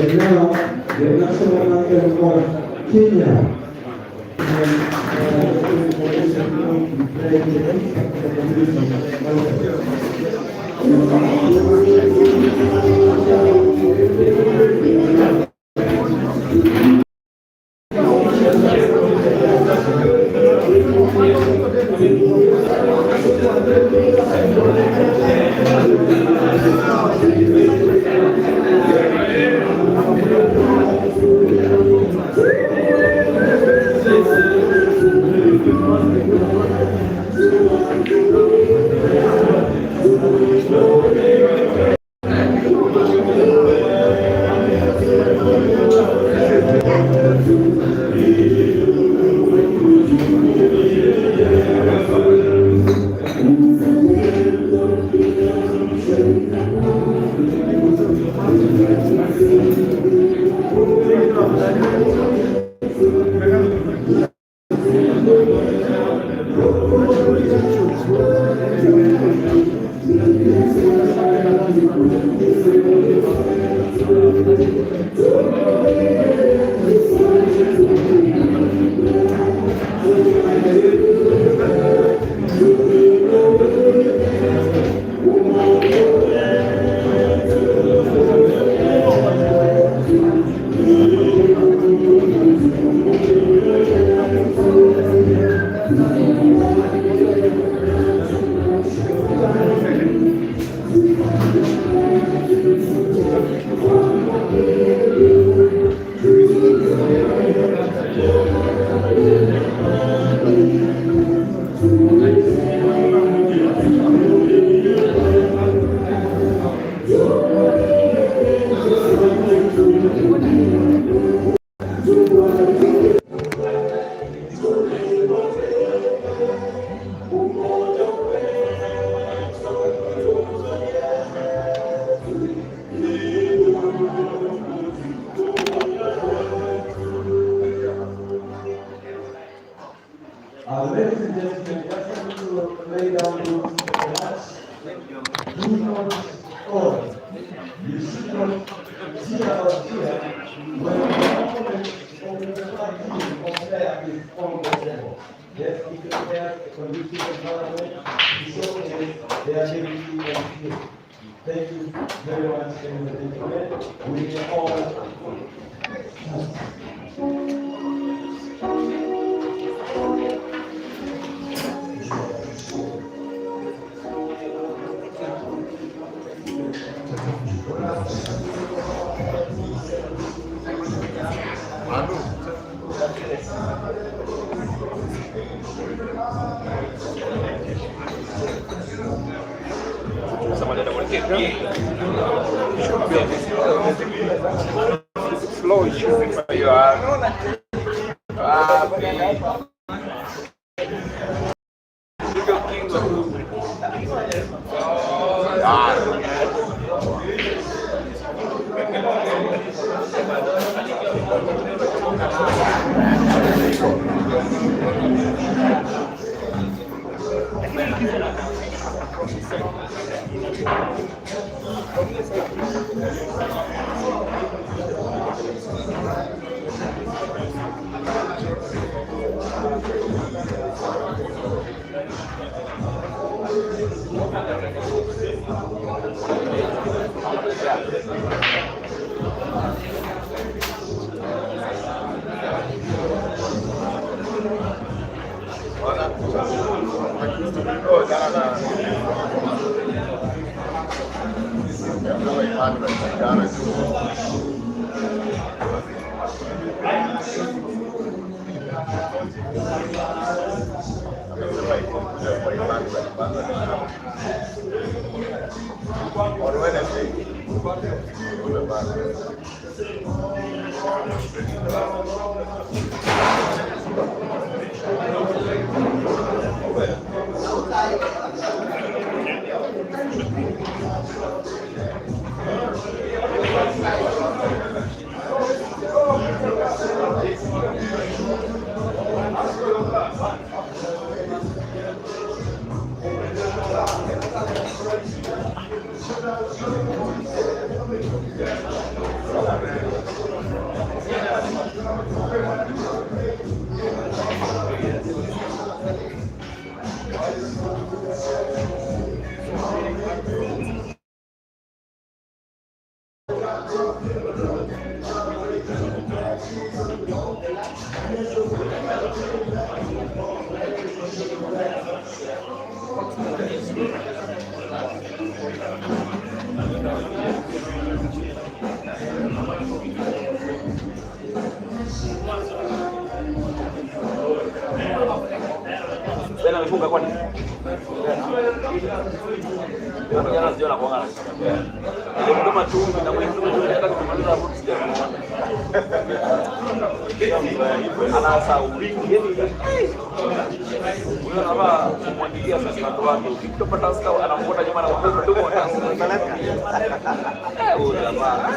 And now, the national anthem of Kenya. Ladies and gentlemen, just to lay down those relax. Do not score. You should not see about here when the opponent of the party compare with on the level. Yes, if you have a conducive environment, to showcase their ability and skill. Thank you very much, ladies and gentlemen. We are all Slow issue. You are. Bena amefunga kwani? Ndio jana sio na kuangana. Ile kama tu na mwenyewe hata kumaliza hapo sija. Anaanza ulingi yani. Wewe hapa kumwandikia sasa watu wake. Ukipata sasa anamuota jamaa na mtoto ndio anaanza. Oh jamaa.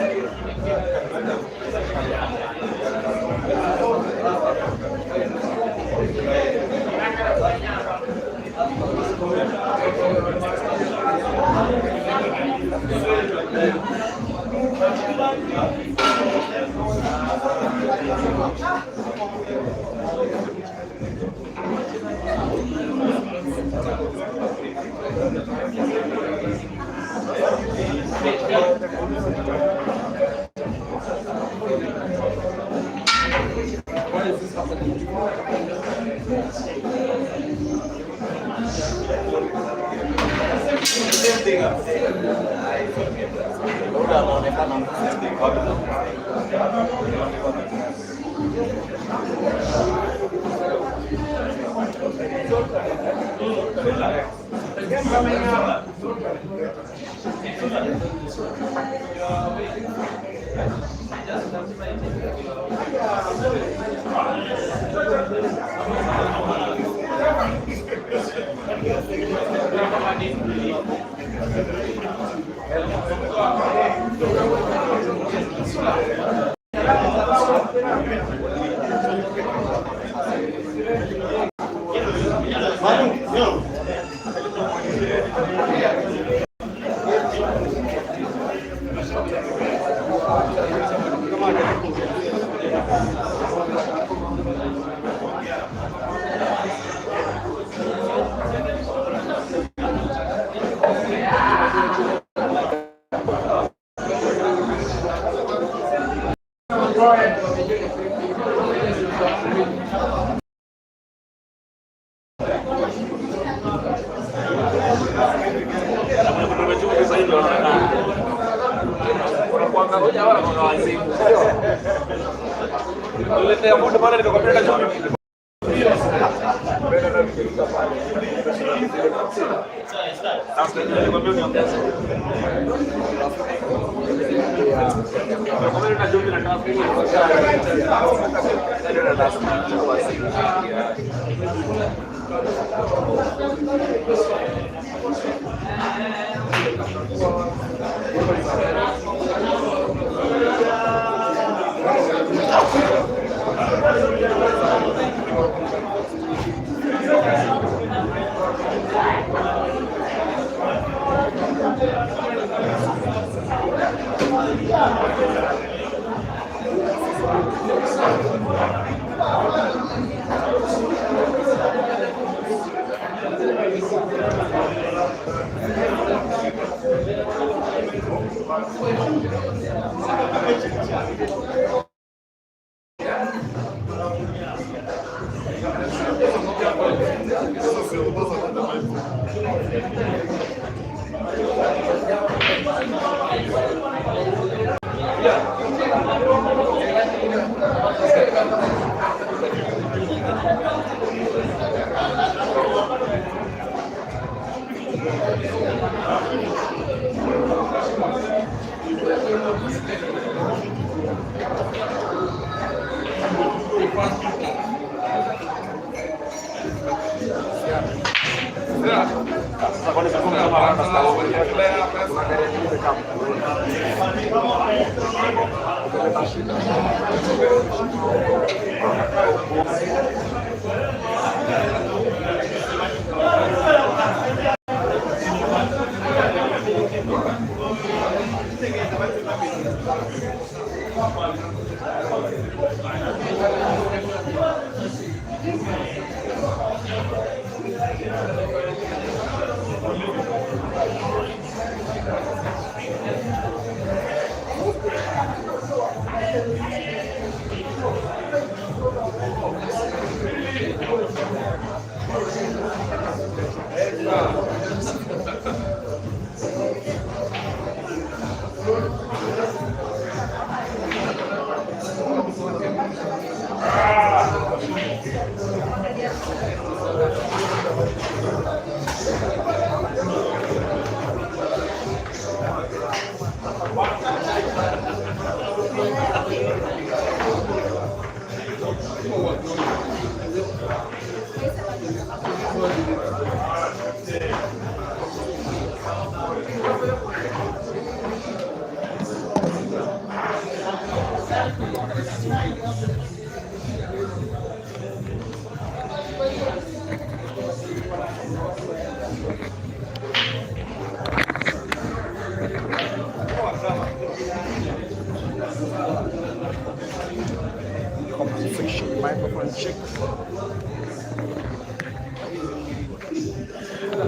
Confession, microphone check.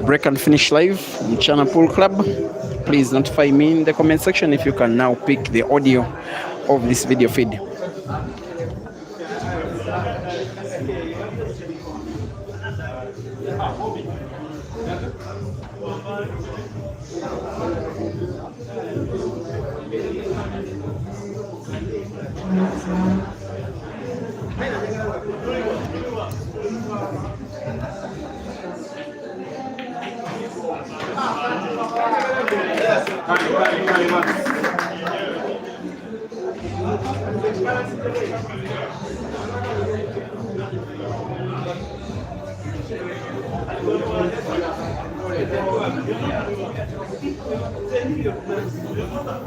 Break and finish live, MCHANA Pool Club. Please notify me in the comment section if you can now pick the audio of this video feed.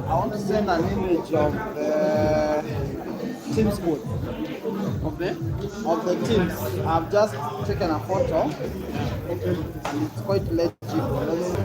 I want to send an image of the team squad. Of the teams. I've just taken a photo and it's quite legible.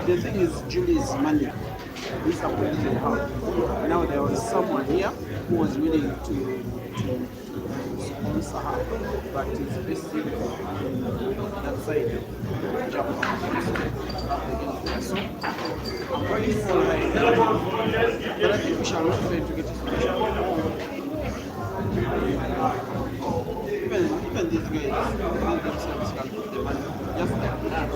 The thing is, Julie's money. This appointment house. Now there was someone here who was willing to sponsor her, but it's basically that side of Japan. So I'm waiting for like, but I think we shall not try to get it. Even these guys, themselves can put the money just like that.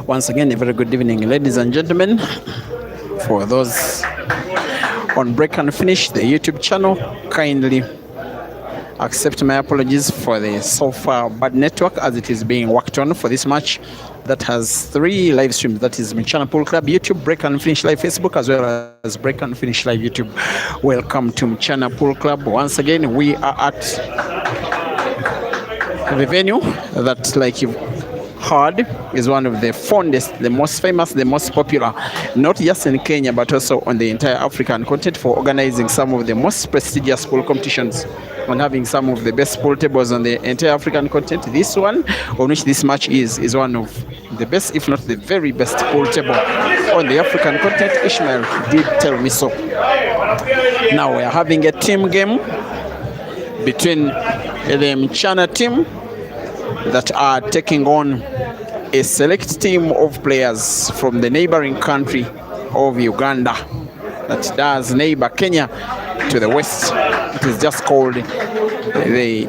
Once again, a very good evening, ladies and gentlemen. For those on Break and Finish, the YouTube channel, kindly accept my apologies for the so far bad network as it is being worked on for this match that has 3 live streams. That is MCHANA Pool Club YouTube, Break and Finish Live Facebook, as well as Break and Finish Live YouTube. Welcome to MCHANA Pool Club. Once again, we are at the venue that, like you've heard, is one of the fondest, the most famous, the most popular, not just in Kenya but also on the entire African continent, for organizing some of the most prestigious pool competitions and having some of the best pool tables on the entire African continent. This one, on which this match is one of the best, if not the very best pool table on the African continent. Ishmael did tell me so. Now we are having a team game between the MCHANA team that are taking on a select team of players from the neighboring country of Uganda that does neighbor Kenya to the west. It is just called the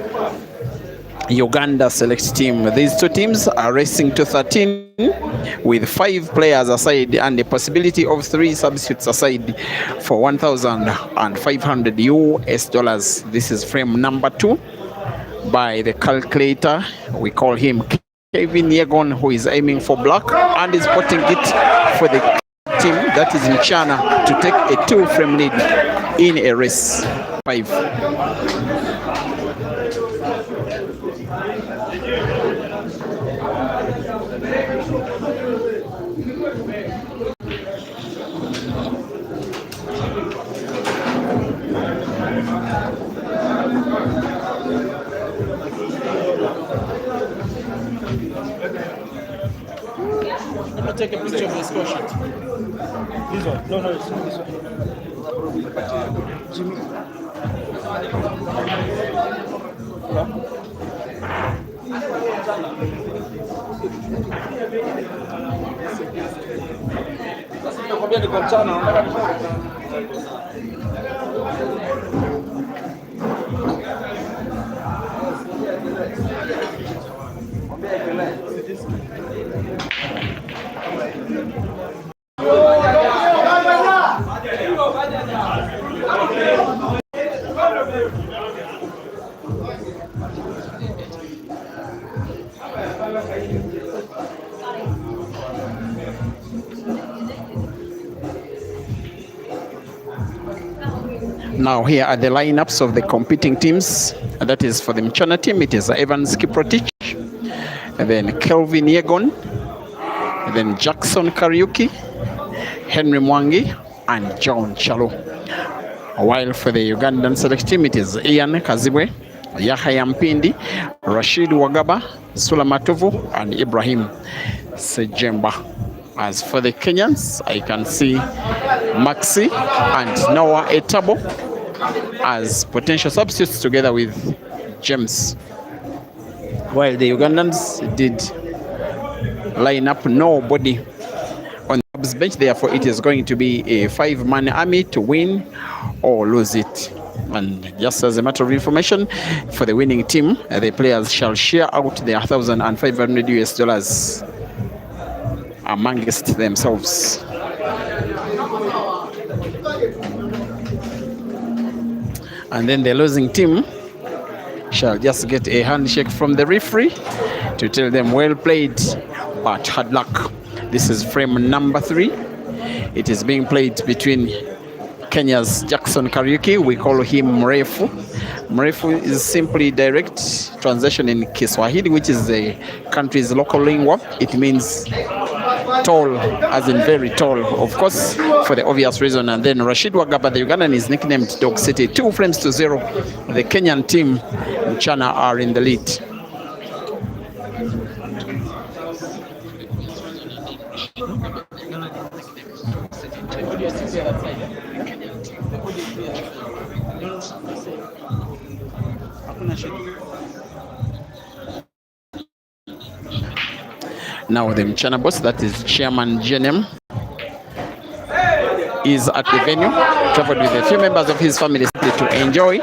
Uganda select team. These two teams are racing to 13 with 5 players aside and the possibility of 3 substitutes aside for $1,500. This is frame number 2 by the calculator. We call him Kevin Yegon, who is aiming for black and is putting it for the team that is MCHANA to take a 2-frame lead in a race 5. Let me take a picture of this question. This one? No, it's this one. Jimmy. Now here are the lineups of the competing teams. That is for the MCHANA team, it is Evans Kiprotich, and then Kelvin Yegon, and then Jackson Karaoke, Henry Mwangi, and John Chalo. While for the Ugandan select team, it is Ian Kazibwe, Yahya Mpindi, Rashid Wagaba, Sulamatovu, and Ibrahim Sejemba. As for the Kenyans, I can see Maxi and Noah Etabo as potential substitutes together with James. While the Ugandans did line up nobody on the bench, therefore it is going to be a 5-man army to win or lose it. And just as a matter of information, for the winning team, the players shall share out their $1,500 amongst themselves. And then the losing team shall just get a handshake from the referee to tell them well played but hard luck. This is frame number 3. It is being played between Kenya's Jackson Karaoke. We call him Mrefu. Mrefu is simply direct translation in Kiswahili, which is the country's local lingua. It means tall, as in very tall, of course, for the obvious reason. And then Rashid Wagaba, the Ugandan, is nicknamed Dog City. 2 frames to 0. The Kenyan team, MCHANA, are in the lead. Now the MCHANA boss, that is Chairman GNM, is at the venue, traveled with a few members of his family to enjoy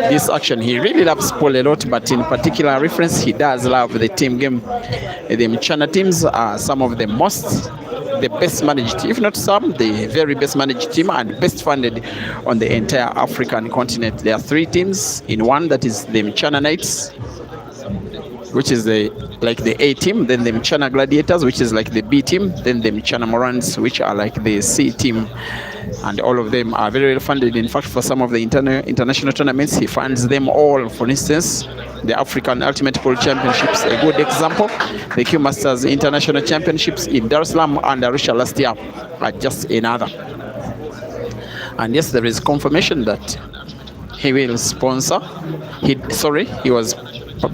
this action. He really loves pool a lot, but in particular reference, he does love the team game. The MCHANA teams are some of the best managed, if not some, the very best managed team and best funded on the entire African continent. There are 3 teams in one, that is the MCHANA Knights, which is like the A team, then the MCHANA Gladiators, which is like the B team, then the MCHANA Morans, which are like the C team. And all of them are very well funded. In fact, for some of the international tournaments, he funds them all. For instance, the African Ultimate Pool Championships, a good example. The Q Masters International Championships in Dar es Salaam and Arusha last year are just another. And yes, there is confirmation that he will sponsor. He was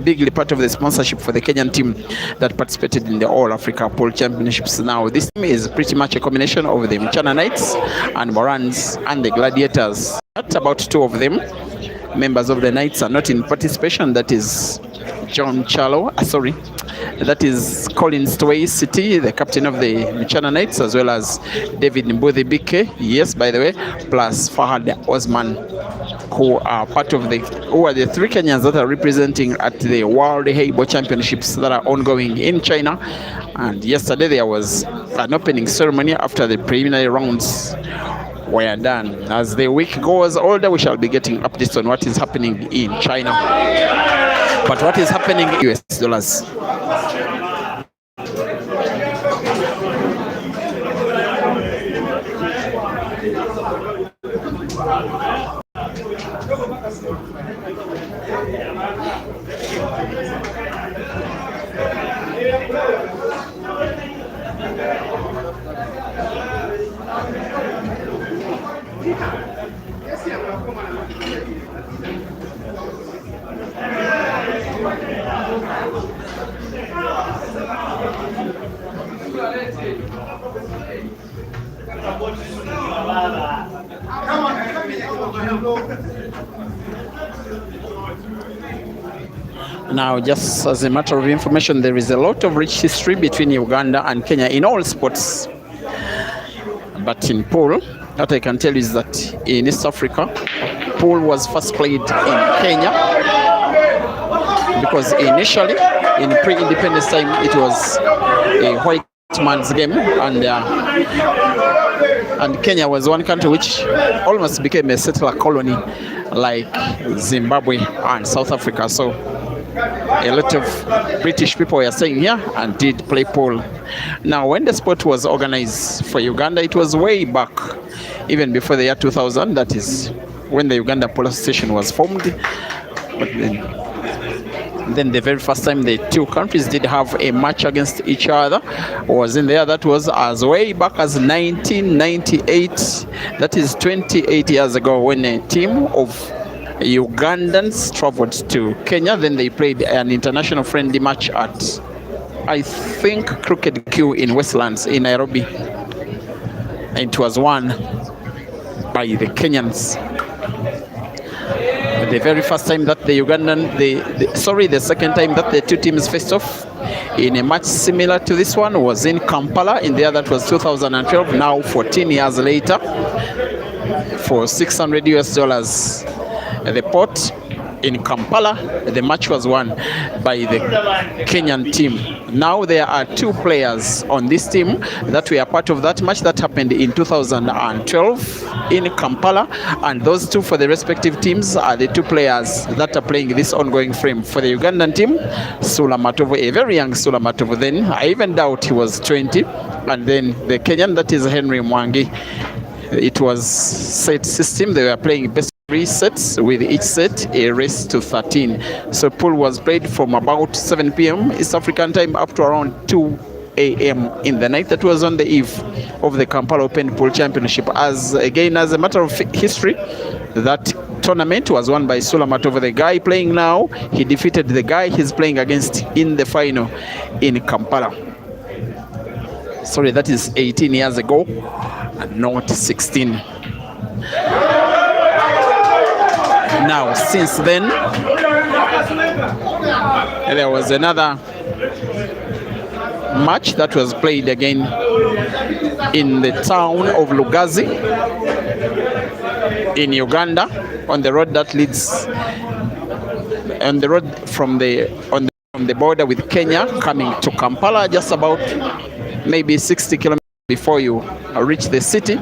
bigly part of the sponsorship for the Kenyan team that participated in the All Africa Pool Championships. Now, this team is pretty much a combination of the MCHANA Knights and Morans and the Gladiators. At about 2 of them, members of the Knights, are not in participation. That is John Chalo, that is Colin Stoway City, the captain of the MCHANA Knights, as well as David Mbudhi Bike, yes, by the way, plus Fahad Osman, who are the 3 Kenyans that are representing at the World Heibo Championships that are ongoing in China. And yesterday there was an opening ceremony after the preliminary rounds were done. As the week goes older, we shall be getting updates on what is happening in China. But what is happening in US dollars? Now, just as a matter of information, there is a lot of rich history between Uganda and Kenya in all sports. But in pool, what I can tell you is that in East Africa, pool was first played in Kenya, because initially, in pre-independence time, it was a white man's game, and Kenya was one country which almost became a settler colony like Zimbabwe and South Africa. So a lot of British people were staying here and did play pool. Now, when the sport was organized for Uganda, it was way back, even before the year 2000. That is when the Uganda Polo Association was formed. But then the very first time the 2 countries did have a match against each other was in there. That was as way back as 1998. That is 28 years ago, when a team of Ugandans traveled to Kenya. Then they played an international friendly match at, I think, Crooked Q in Westlands in Nairobi. And it was won by the Kenyans. The very first time that the second time that the 2 teams faced off in a match similar to this one was in Kampala. In there, that was 2012. Now, 14 years later, for $600. The pot in Kampala, the match was won by the Kenyan team. Now there are two players on this team that were part of that match that happened in 2012 in Kampala, and those two for the respective teams are the two players that are playing this ongoing frame. For the Ugandan team, Sula Matovu, a very young Sula Matovu then, I even doubt he was 20, and then the Kenyan, that is Henry Mwangi. It was set system, they were playing best 3 sets, with each set a race to 13. So pool was played from about 7 p.m. East African time up to around 2 a.m. in the night. That was on the eve of the Kampala Open Pool Championship. As a matter of history, that tournament was won by Sula Matovu. The guy playing now, he defeated the guy he's playing against in the final in Kampala. Sorry, that is 18 years ago, not 16. Now, since then, there was another match that was played again in the town of Lugazi in Uganda, on the road that leads on the road from the border with Kenya coming to Kampala, just about maybe 60 kilometers before you reach the city.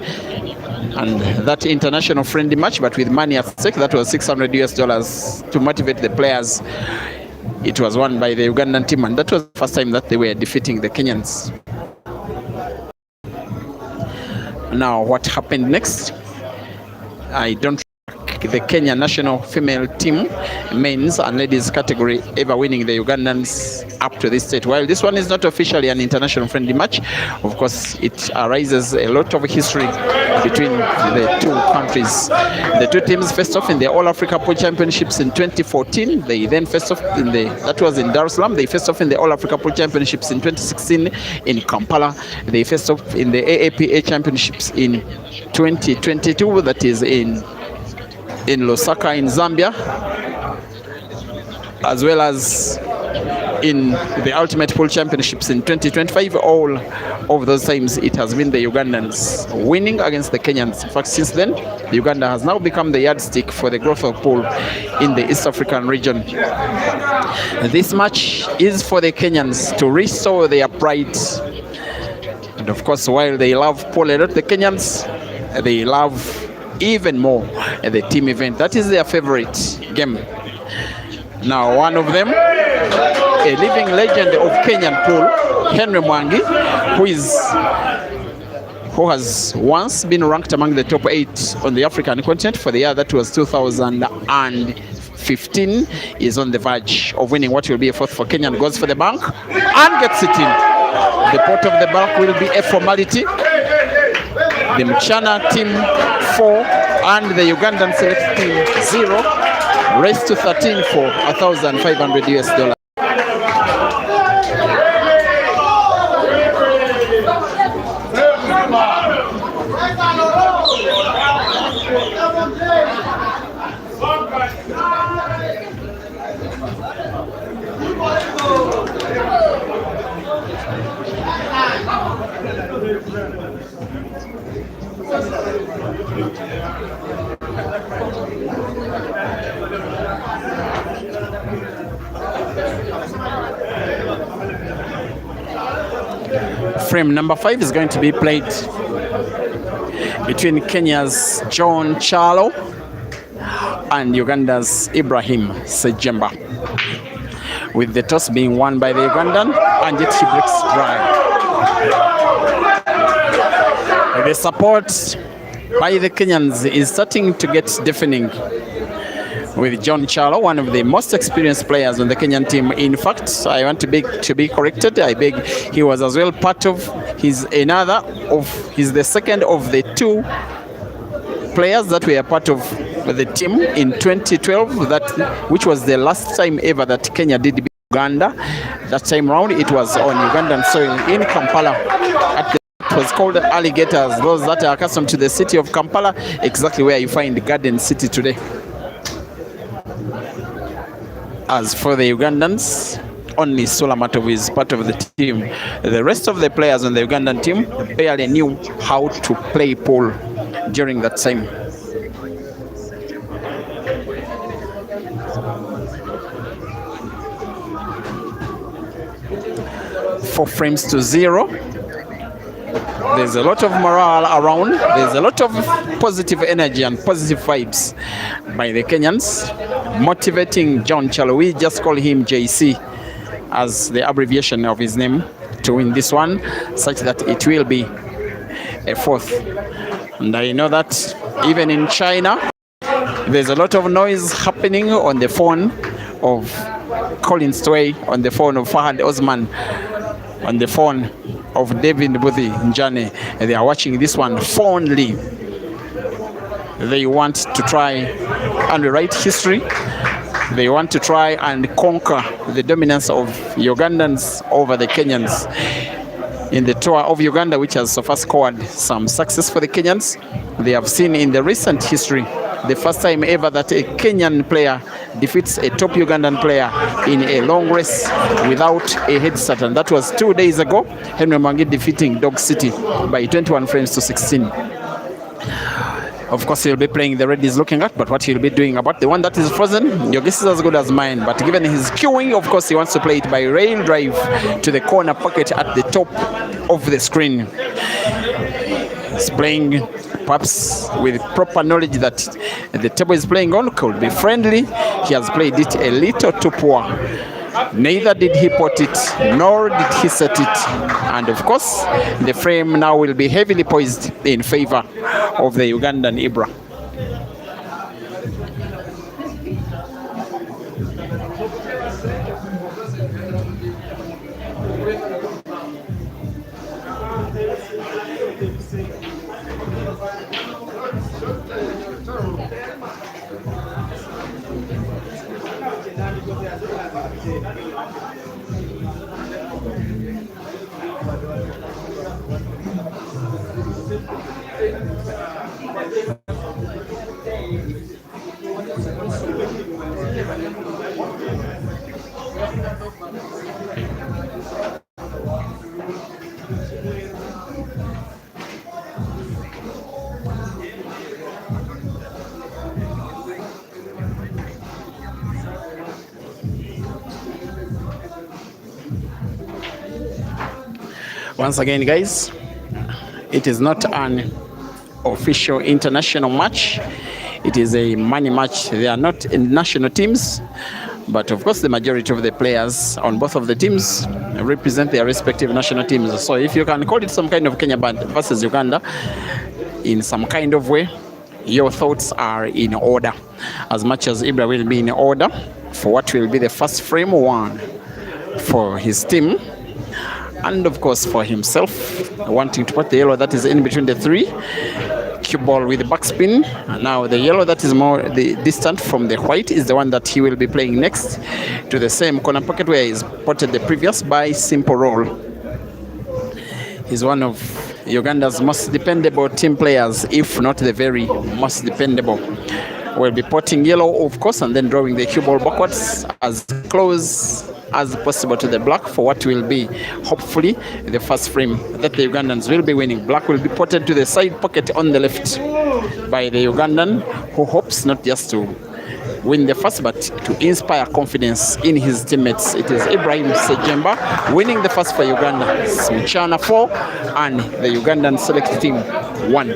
And that international friendly match, but with money at stake, that was $600 to motivate the players. It was won by the Ugandan team, and that was the first time that they were defeating the Kenyans. Now, what happened next? I don't the Kenya national female team, men's and ladies category, ever winning the Ugandans up to this state. While this one is not officially an international friendly match, of course it arises a lot of history between the two countries. The two teams faced off in the All Africa Pool Championships in 2014. They then faced off in that was in Dar es Salaam. They faced off in the All Africa Pool Championships in 2016 in Kampala. They faced off in the AAPA Championships in 2022, that is in Lusaka in Zambia, as well as in the Ultimate Pool Championships in 2025. All of those times it has been the Ugandans winning against the Kenyans. In fact, since then, Uganda has now become the yardstick for the growth of pool in the East African region. This match is for the Kenyans to restore their pride. And of course, while they love pool a lot, the Kenyans, they love even more the team event. That is their favorite game. Now, one of them, a living legend of Kenyan pool, Henry Mwangi, who has once been ranked among the top 8 on the African continent for the year that was 2015, is on the verge of winning what will be a fourth for Kenyan. Goes for the bank and gets it in. The pot of the bank will be a formality. The MCHANA team 4 and the Ugandan select team 0 race to 13 for $1,500. Frame number 5 is going to be played between Kenya's John Chalo and Uganda's Ibrahim Simba, with the toss being won by the Ugandan, and yet he breaks dry. The support by the Kenyans is starting to get deafening, with John Chalo, one of the most experienced players on the Kenyan team. In fact, I want to be corrected. I beg, he was as well part of, he's the second of the 2 players that were part of the team in 2012, which was the last time ever that Kenya did beat Uganda. That time round, it was on Ugandan soil in Kampala. It was called Alligators. Those that are accustomed to the city of Kampala, exactly where you find Garden City today. As for the Ugandans, only Sula Matovu is part of the team. The rest of the players on the Ugandan team barely knew how to play pool during that time. 4 frames to 0. There's a lot of morale around. There's a lot of positive energy and positive vibes by the Kenyans, motivating John Chalo. We just call him JC as the abbreviation of his name, to win this one, such that it will be a 4th. And I know that even in China, there's a lot of noise happening on the phone of Colin Stway, on the phone of Fahad Osman, on the phone of David Mbuthi Njane. They are watching this one fondly. They want to try and rewrite history. They want to try and conquer the dominance of Ugandans over the Kenyans in the tour of Uganda, which has so far scored some success for the Kenyans. They have seen in the recent history the first time ever that a Kenyan player defeats a top Ugandan player in a long race without a head start, and that was 2 days ago. Henry Mwangi defeating Dog City by 21 frames to 16. Of course, he'll be playing the red he's looking at, but what he'll be doing about the one that is frozen, your guess is as good as mine. But given his queuing, of course, he wants to play it by rail drive to the corner pocket at the top of the screen. He's playing perhaps with proper knowledge that the table is playing on could be friendly. He has played it a little too poor. Neither did he pot it, nor did he set it. And of course, the frame now will be heavily poised in favor of the Ugandan Ibra. Once again, guys, it is not an official international match. It is a money match. They are not in national teams, but of course the majority of the players on both of the teams represent their respective national teams. So if you can call it some kind of Kenya versus Uganda in some kind of way, your thoughts are in order. As much as Ibra will be in order for what will be the first frame one for his team, and of course for himself, wanting to put the yellow that is in between the 3, cue ball with the backspin. And now the yellow that is more distant from the white is the one that he will be playing next to the same corner pocket where he's potted the previous by simple roll. He's one of Uganda's most dependable team players, if not the very most dependable. We'll be potting yellow, of course, and then drawing the cue ball backwards as close as possible to the black for what will be, hopefully, the first frame that the Ugandans will be winning. Black will be potted to the side pocket on the left by the Ugandan, who hopes not just to win the first, but to inspire confidence in his teammates. It is Ibrahim Simba winning the first for Uganda. MCHANA 4 and the Ugandan select team 1.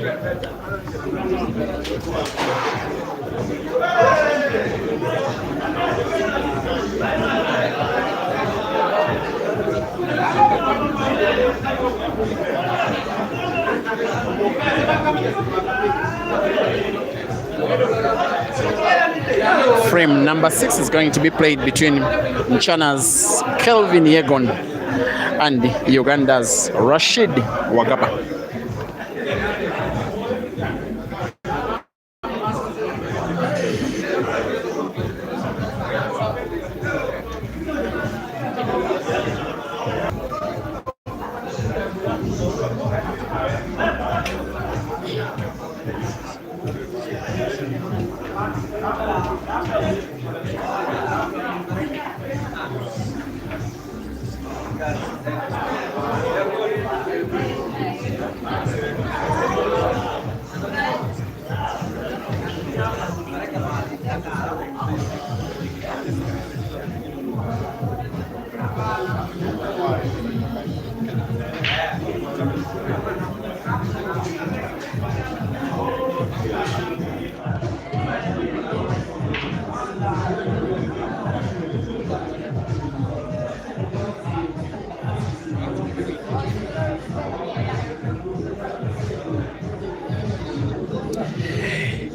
Frame number 6 is going to be played between MCHANA's Kelvin Yegon and Uganda's Rashid Wagaba.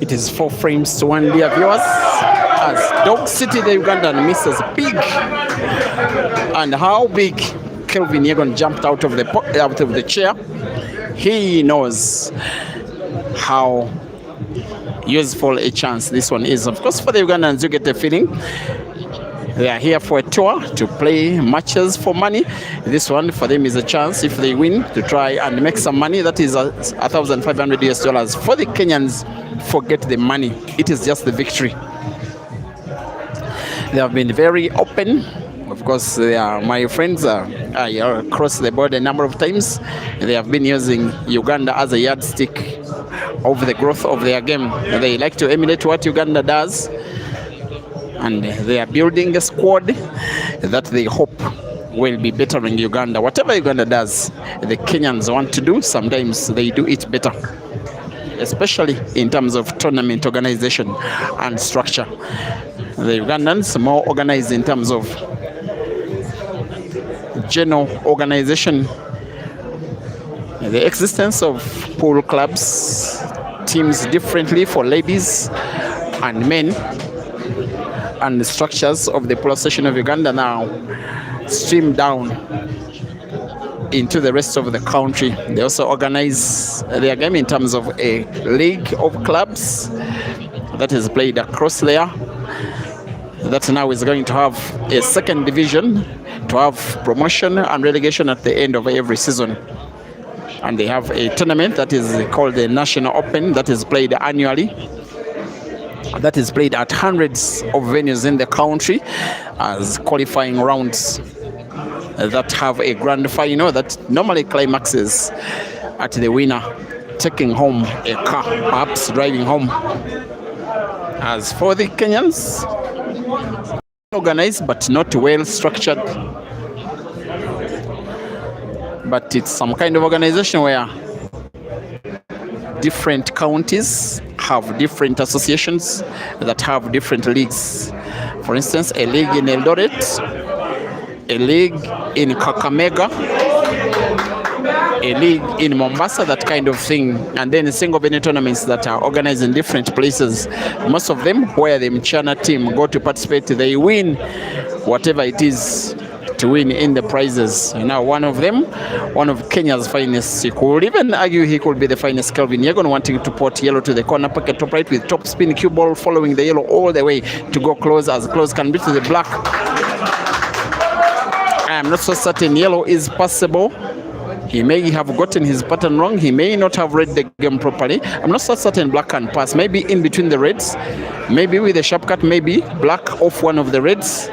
It is 4 frames to 1, dear viewers, as Dog City, the Ugandan, misses big. And how big? Kelvin Yegon jumped out of the chair. He knows how useful a chance this one is. Of course, for the Ugandans, you get the feeling they are here for a tour to play matches for money. This one for them is a chance, if they win, to try and make some money. That is $1,500 US. For the Kenyans, forget the money. It is just the victory. They have been very open. Of course, they are my friends across the board a number of times. They have been using Uganda as a yardstick of the growth of their game. They like to emulate what Uganda does, and they are building a squad that they hope will be bettering Uganda. Whatever Uganda does, the Kenyans want to do, sometimes they do it better, especially in terms of tournament organization and structure. The Ugandans are more organized in terms of general organization. The existence of pool clubs, teams differently for ladies and men, and the structures of the pool association of Uganda now stream down into the rest of the country. They also organize their game in terms of a league of clubs that is played across there, that now is going to have a second division, to have promotion and relegation at the end of every season. And they have a tournament that is called the National Open, that is played annually, that is played at hundreds of venues in the country as qualifying rounds that have a grand final that normally climaxes at the winner taking home a car, perhaps driving home. As for the Kenyans, organized but not well structured, but it's some kind of organization where different counties have different associations that have different leagues. For instance, a league in Eldoret, a league in Kakamega, a league in Mombasa, that kind of thing, and then single venue tournaments that are organized in different places. Most of them, where the MCHANA team go to participate, they win whatever it is to win in the prizes. Now, one of them, one of Kenya's finest, you could even argue he could be the finest, Kelvin Yegon, wanting to put yellow to the corner pocket top right with top spin cue ball, following the yellow all the way to go close can be to the black. I am not so certain yellow is possible. He may have gotten his pattern wrong. He may not have read the game properly. I'm not so certain black can pass. Maybe in between the reds, maybe with a sharp cut, maybe black off one of the reds.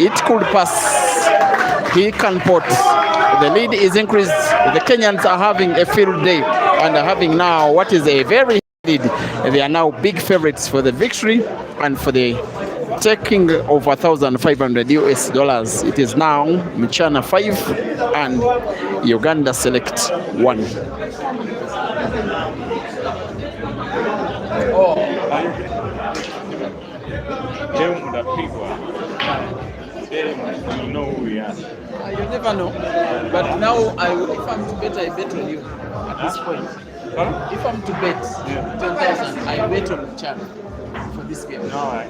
It could pass. He can put. The lead is increased. The Kenyans are having a field day and are having now what is a very lead. They are now big favorites for the victory and for the taking of $1,500. It is now MCHANA 5 and Uganda Select 1. You know who we are. You never know. But now, if I'm to bet, I bet on you at this point. Huh? If I'm to bet 10,000, I bet on MCHANA for this game. No, right.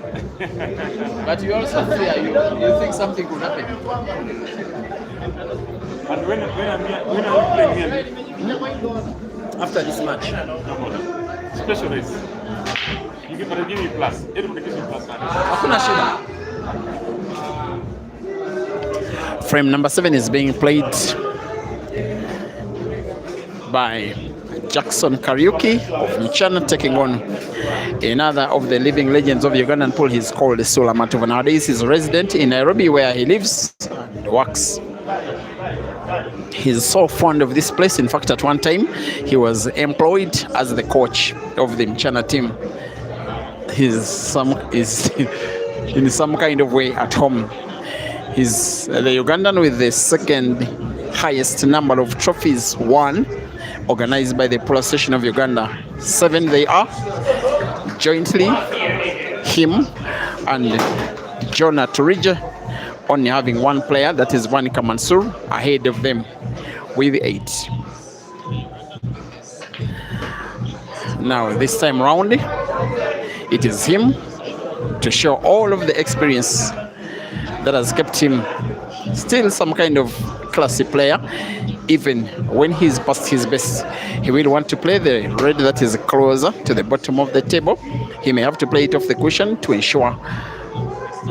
But you also fear, you think something could happen. And when are you playing here? After this match. Special race. You give me plus. Everybody gives me plus. Hakuna shida. Frame number 7 is being played by Jackson Karaoke of MCHANA, taking on another of the living legends of Ugandan pool. He's called Sula Matuva. Nowadays he's a resident in Nairobi, where he lives and works. He's so fond of this place. In fact, at one time he was employed as the coach of the MCHANA team. He's in some kind of way at home. He's the Ugandan with the second highest number of trophies won, organized by the Pool Association of Uganda. 7 they are, jointly, him and Jonah Turija, only having one player, that is Vanika Mansour, ahead of them with 8. Now, this time round, It is him to show all of the experience that has kept him still some kind of classy player. Even when he's past his best, he will want to play the red that is closer to the bottom of the table. He may have to play it off the cushion to ensure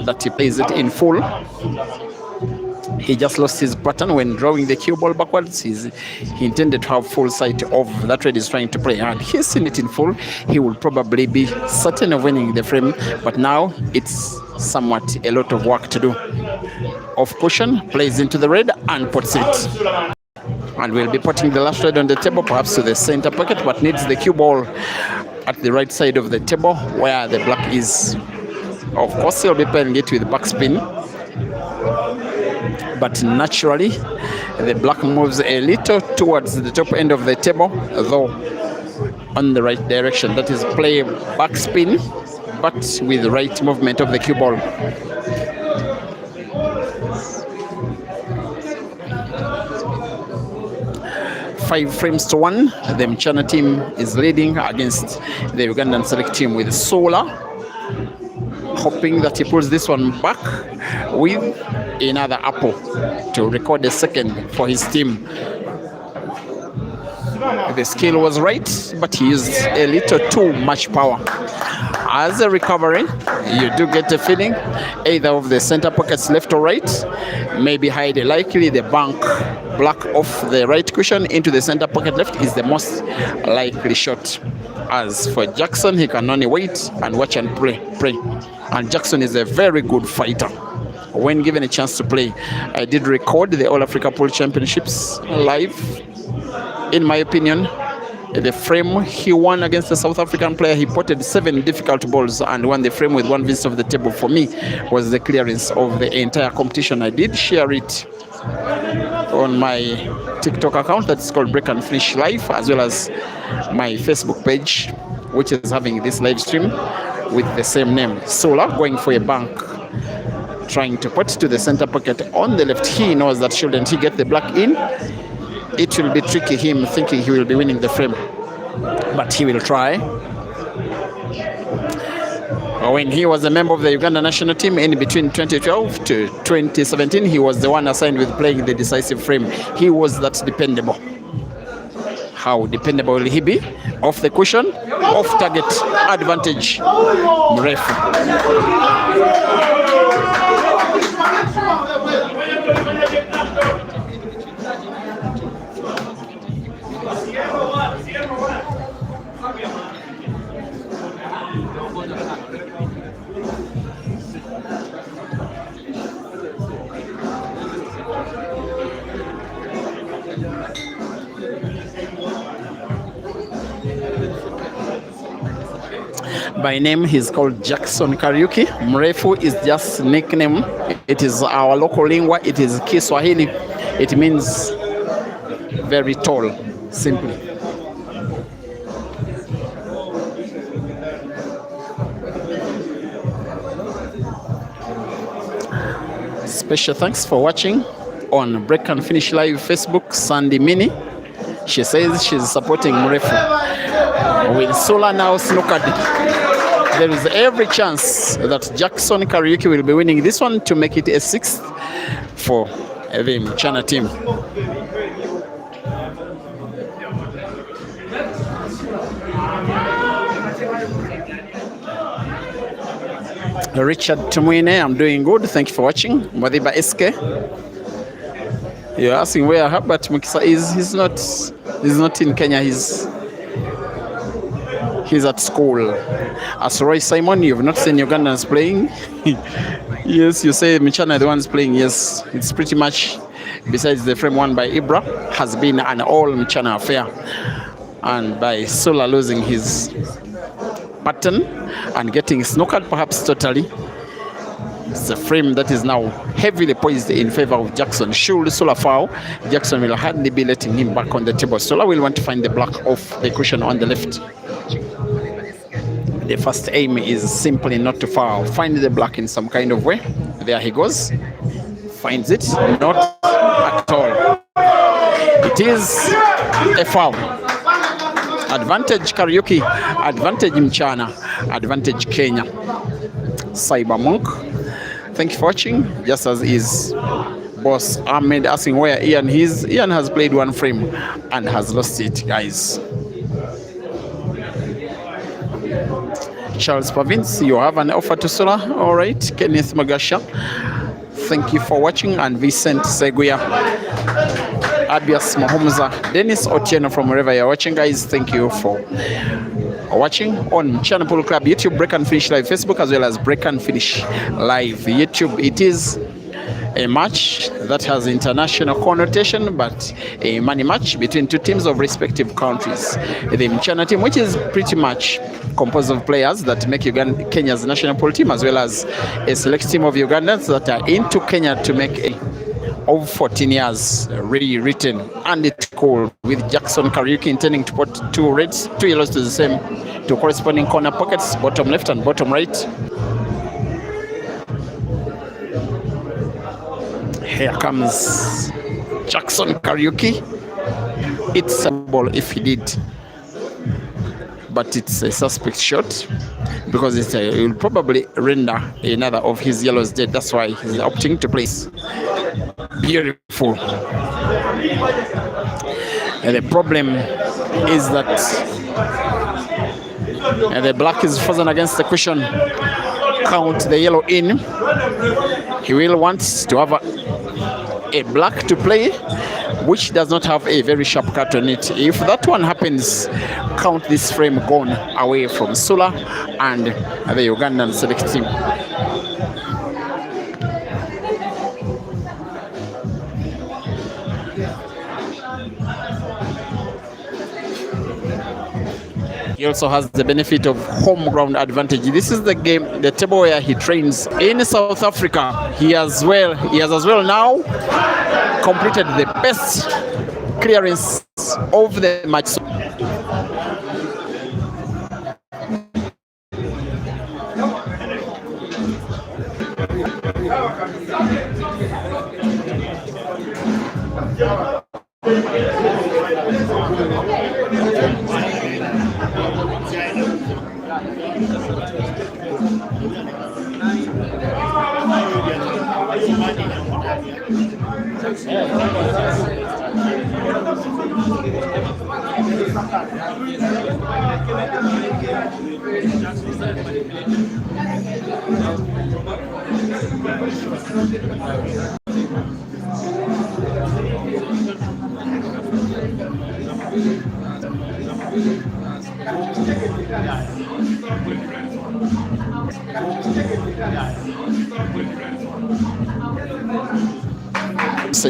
that he plays it in full. He just lost his pattern when drawing the cue ball backwards. He intended to have full sight of that red he's trying to play, and he's seen it in full. He will probably be certain of winning the frame, but now it's somewhat a lot of work to do. Off cushion, plays into the red and puts it. And we'll be putting the last red on the table, perhaps to the center pocket, but needs the cue ball at the right side of the table where the black is. Of course, he'll be playing it with backspin, but naturally the black moves a little towards the top end of the table, though on the right direction. That is, play backspin, but with the right movement of the cue ball. Five frames to one, the MCHANA team is leading against the Ugandan select team with Sola, hoping that he pulls this one back with another apple to record a second for his team. The skill was right, but he used a little too much power. As a recovery, you do get a feeling either of the center pockets left or right, maybe highly likely the bank black off the right cushion into the center pocket left is the most likely shot. As for Jackson, he can only wait and watch and pray. And Jackson is a very good fighter when given a chance to play. I did record the All Africa Pool Championships live. In my opinion, the frame he won against the South African player, he potted 7 difficult balls and won the frame with 1 visit of the table. For me, was the clearance of the entire competition. I did share it on my TikTok account that's called Break and Finish Live, as well as my Facebook page, which is having this live stream with the same name. Sola going for a bank, trying to put to the center pocket on the left. He knows that shouldn't he get the black in, it will be tricky him thinking he will be winning the frame, but he will try. When he was a member of the Uganda national team in between 2012 to 2017, he was the one assigned with playing the decisive frame. He was that dependable. How dependable will he be? Off the cushion, off target, advantage. Mrefu. By name, he's called Jackson Karaoke. Mrefu is just nickname. It is our local lingua. It is Kiswahili. It means very tall, simply. Special thanks for watching on Break and Finish Live Facebook, Sandy Mini. She says she's supporting Mrefu. With Sola now snookered, there is every chance that Jackson Karaoke will be winning this one to make it a 6th for the MCHANA team. Richard Tumwine, I'm doing good. Thank you for watching. Madiba SK. You're asking where Herbert Mukisa is. He's not in Kenya. He's at school. As Roy Simon, you've not seen Ugandans playing. Yes, you say MCHANA are the ones playing. Yes, it's pretty much, besides the frame won by Ibra, has been an all MCHANA affair. And by Sola losing his pattern and getting snookered perhaps totally, it's a frame that is now heavily poised in favor of Jackson. Should Sola foul, Jackson will hardly be letting him back on the table. Sola will want to find the black off the cushion on the left. The first aim is simply not to foul. Find the black in some kind of way. There he goes. Finds it. Not at all. It is a foul. Advantage Karaoke, advantage MCHANA, advantage Kenya. Cyber Monk, thank you for watching. Just as is boss Ahmed asking where Ian is. Ian has played one frame and has lost it, guys. Charles Pavins, you have an offer to Sula. All right. Kenneth Magasha, thank you for watching. And Vincent Seguya, Abias Mahomza, Dennis Otieno from wherever you're watching, guys. Thank you for watching on Channel Pool Club YouTube, Break and Finish Live Facebook, as well as Break and Finish Live YouTube. It is a match that has international connotation, but a money match between two teams of respective countries. The MCHANA team, which is pretty much composed of players that make Kenya's national pool team, as well as a select team of Ugandans that are into Kenya to make a of 14 years rewritten, and it's cool with Jackson Karaoke intending to put two reds, two yellows to the same, to corresponding corner pockets, bottom left and bottom right. Here comes Jackson Karaoke. It's a ball if he did, but it's a suspect shot because it will probably render another of his yellows dead. That's why he's opting to place. Beautiful. And the problem is that the black is frozen against the cushion. Count the yellow in. He will want to have a black to play, which does not have a very sharp cut on it. If that one happens, count this frame gone away from Sula and the Ugandan select team. He also has the benefit of home ground advantage. This is the game, the table where he trains in South Africa. He has as well now completed the best clearance of the match.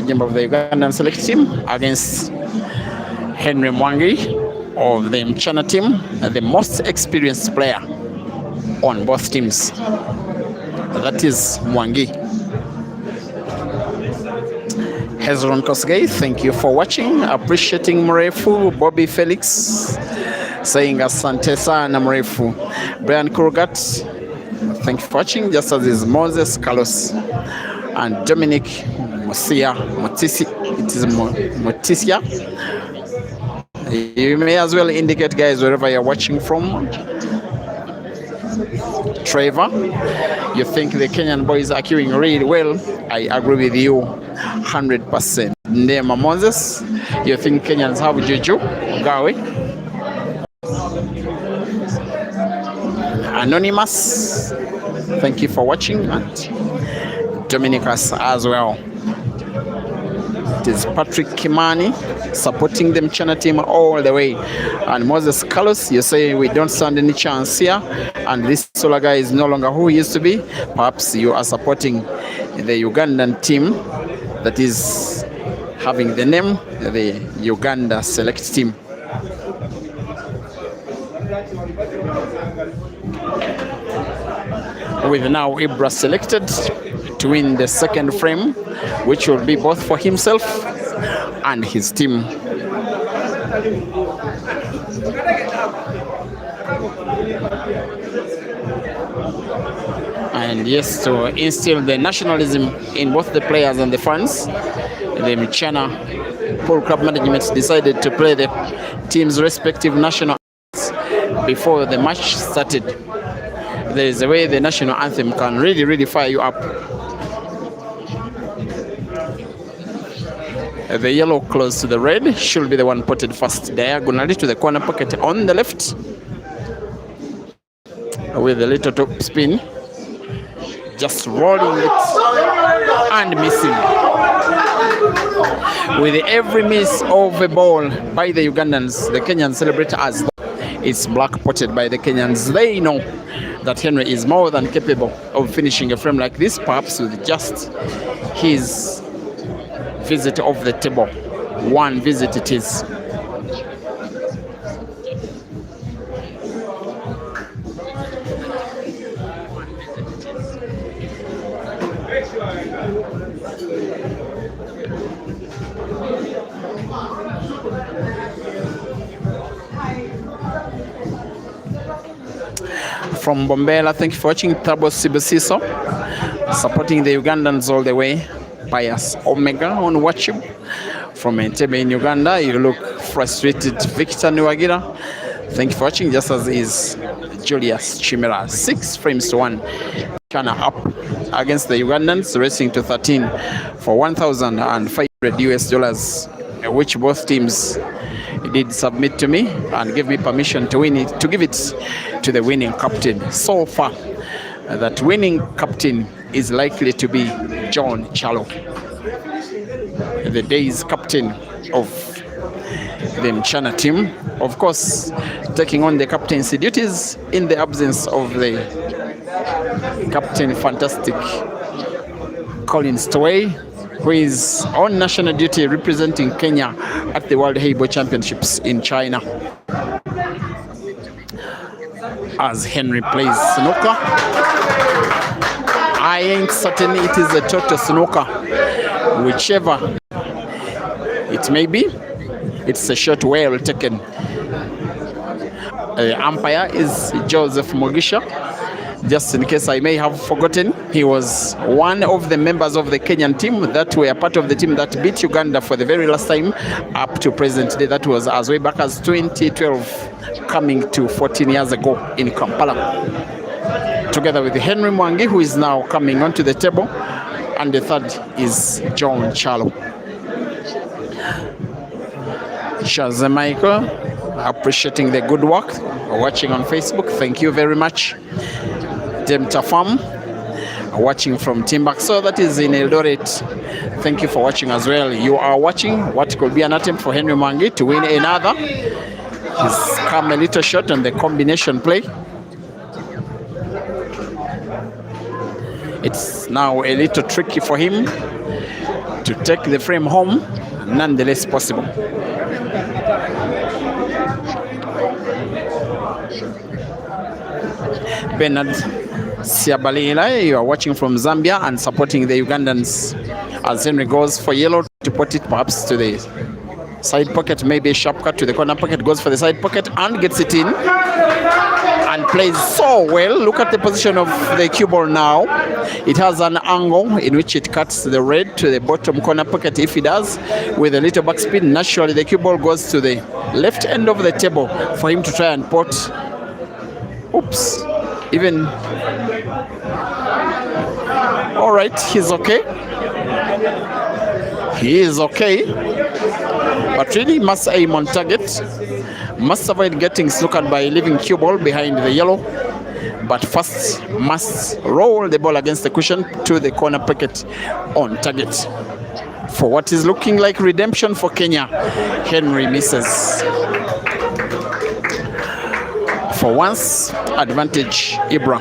Game of the Ugandan select team against Henry Mwangi of the MCHANA team, the most experienced player on both teams. That is Mwangi. Hezron Kosgei, thank you for watching. Appreciating Mrefu. Bobby Felix saying asante sana Mrefu. Brian Kurugat, thank you for watching. Just as is Moses Carlos and Dominic Motia. It is Moticia. You may as well indicate, guys, wherever you're watching from. Trevor, you think the Kenyan boys are queuing really well? I agree with you 100%. Ndema Moses, you think Kenyans have Juju? Gawe. Anonymous, thank you for watching. And Dominicus as well. It is Patrick Kimani supporting the MCHANA team all the way. And Moses Carlos, you say we don't stand any chance here. And this Solar guy is no longer who he used to be. Perhaps you are supporting the Ugandan team that is having the name, the Uganda select team. With now Ibra selected to win the second frame, which will be both for himself and his team. And yes, to instill the nationalism in both the players and the fans, the MCHANA Pool Club management decided to play the team's respective national anthems before the match started. There is a way the national anthem can really fire you up. The yellow close to the red should be the one potted first, diagonally to the corner pocket on the left, with a little top spin, just rolling it and missing. With every miss of a ball by the Ugandans, the Kenyans celebrate as it's black potted by the Kenyans. They know that Henry is more than capable of finishing a frame like this, perhaps with just his visit of the table. One visit it is. From Bombela, thank you for watching. Thabo Sibisiso, supporting the Ugandans all the way. Pius Omega on WatchUp. From Entebbe in Uganda, you look frustrated. Victor Nuwagira, thank you for watching, just as is Julius Chimera. 6 frames to 1. MCHANA up against the Ugandans, racing to 13 for $1,500, which both teams did submit to me and gave me permission to win it, to give it to the winning captain. So far, that winning captain is likely to be John Chalo, the day's captain of the MCHANA team. Of course, taking on the captaincy duties in the absence of the captain fantastic Colin Stowey, who is on national duty representing Kenya at the World Heibo Championships in China. As Henry plays snooker, I ain't certain it is a total snooker. Whichever it may be, it's a shot well taken. The umpire is Joseph Mugisha. Just in case I may have forgotten, he was one of the members of the Kenyan team that were part of the team that beat Uganda for the very last time up to present day. That was as way back as 2012, coming to 14 years ago in Kampala. Together with Henry Mwangi, who is now coming onto the table, and the third is John Chalo. Shaza Michael, appreciating the good work, watching on Facebook. Thank you very much. Demta Farm, watching from Timbuk. So that is in Eldoret. Thank you for watching as well. You are watching what could be an attempt for Henry Mwangi to win another. He's come a little short on the combination play. It's now a little tricky for him to take the frame home, nonetheless possible. Bernard Siabalila, you are watching from Zambia and supporting the Ugandans as Henry goes for yellow to put it perhaps to the side pocket, maybe a sharp cut to the corner pocket, goes for the side pocket and gets it in and plays so well. Look at the position of the cue ball now. It has an angle in which it cuts the red to the bottom corner pocket. If it does, with a little backspin, naturally the cue ball goes to the left end of the table for him to try and pot. Oops. Even all right, he's okay. He is okay, but really must aim on target. Must avoid getting snookered by leaving cue ball behind the yellow, but first must roll the ball against the cushion to the corner pocket on target. For what is looking like redemption for Kenya, Henry misses. For once, advantage Ibra.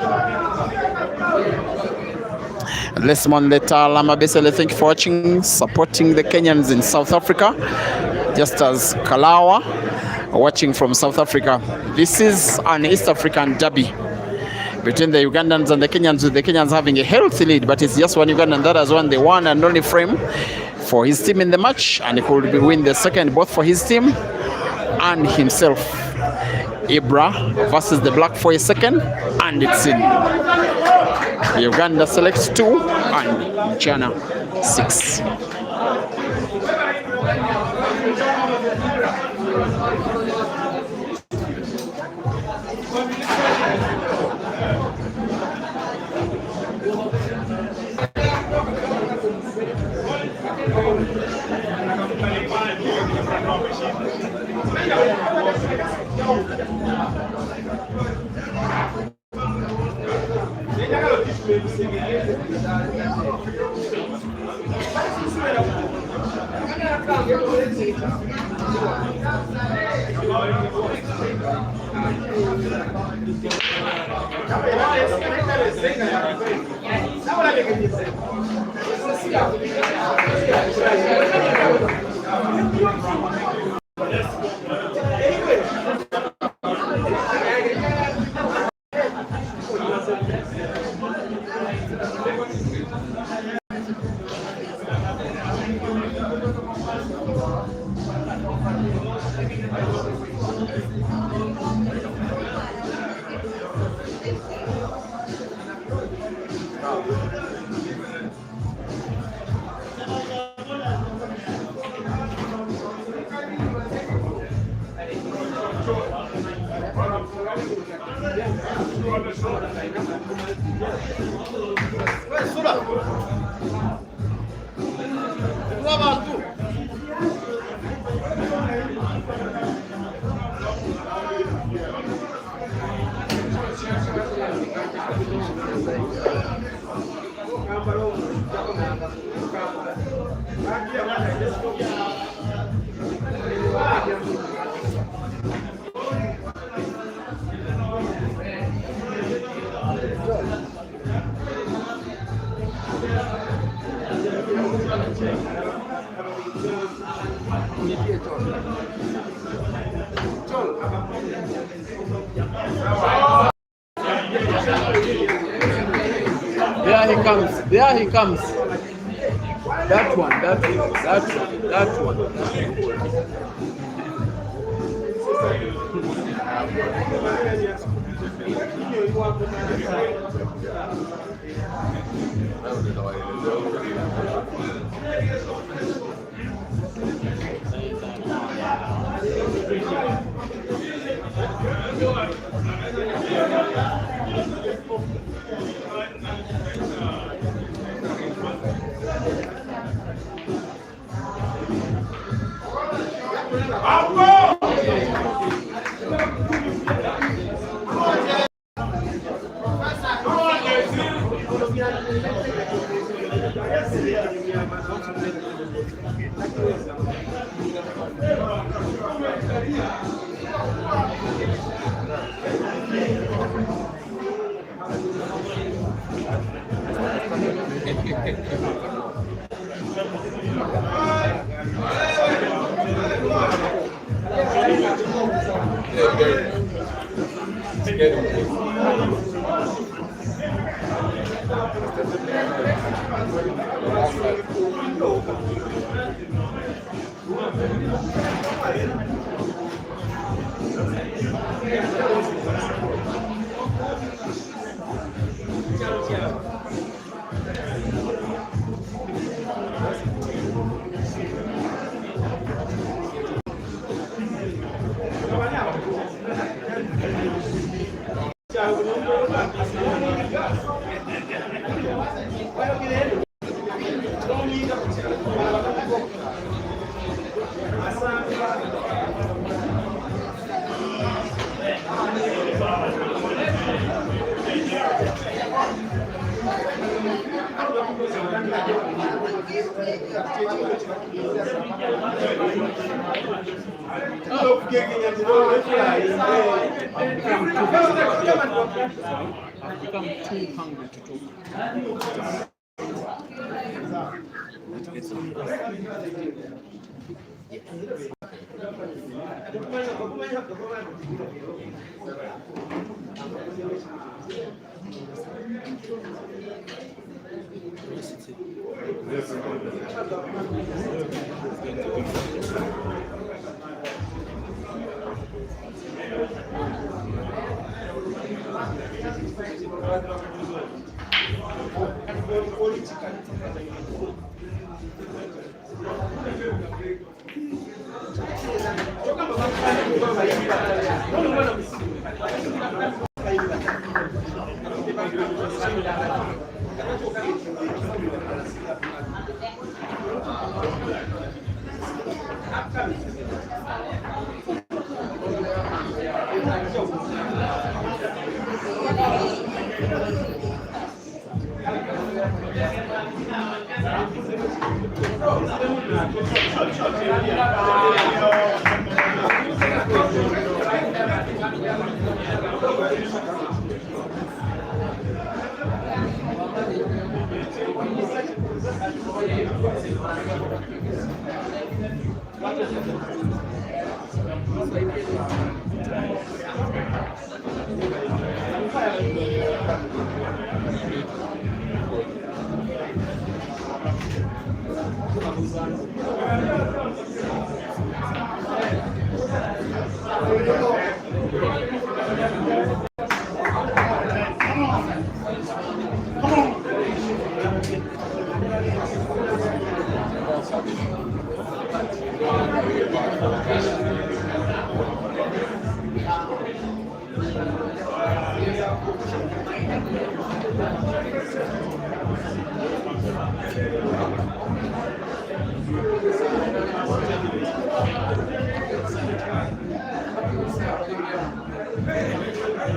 Lesmon Leta Lama Besele, thank you for watching, supporting the Kenyans in South Africa. Just as Kalawa, watching from South Africa. This is an East African derby between the Ugandans and the Kenyans, with the Kenyans having a healthy lead, but it's just one Ugandan that has won the one and only frame for his team in the match, and he could win the second both for his team and himself. Ibra versus the black for a second, and it's in. Uganda selects 2 and MCHANA 6. There he comes. There he comes. That one. That one. That one. That one. I've become too hungry to talk. Let's get some.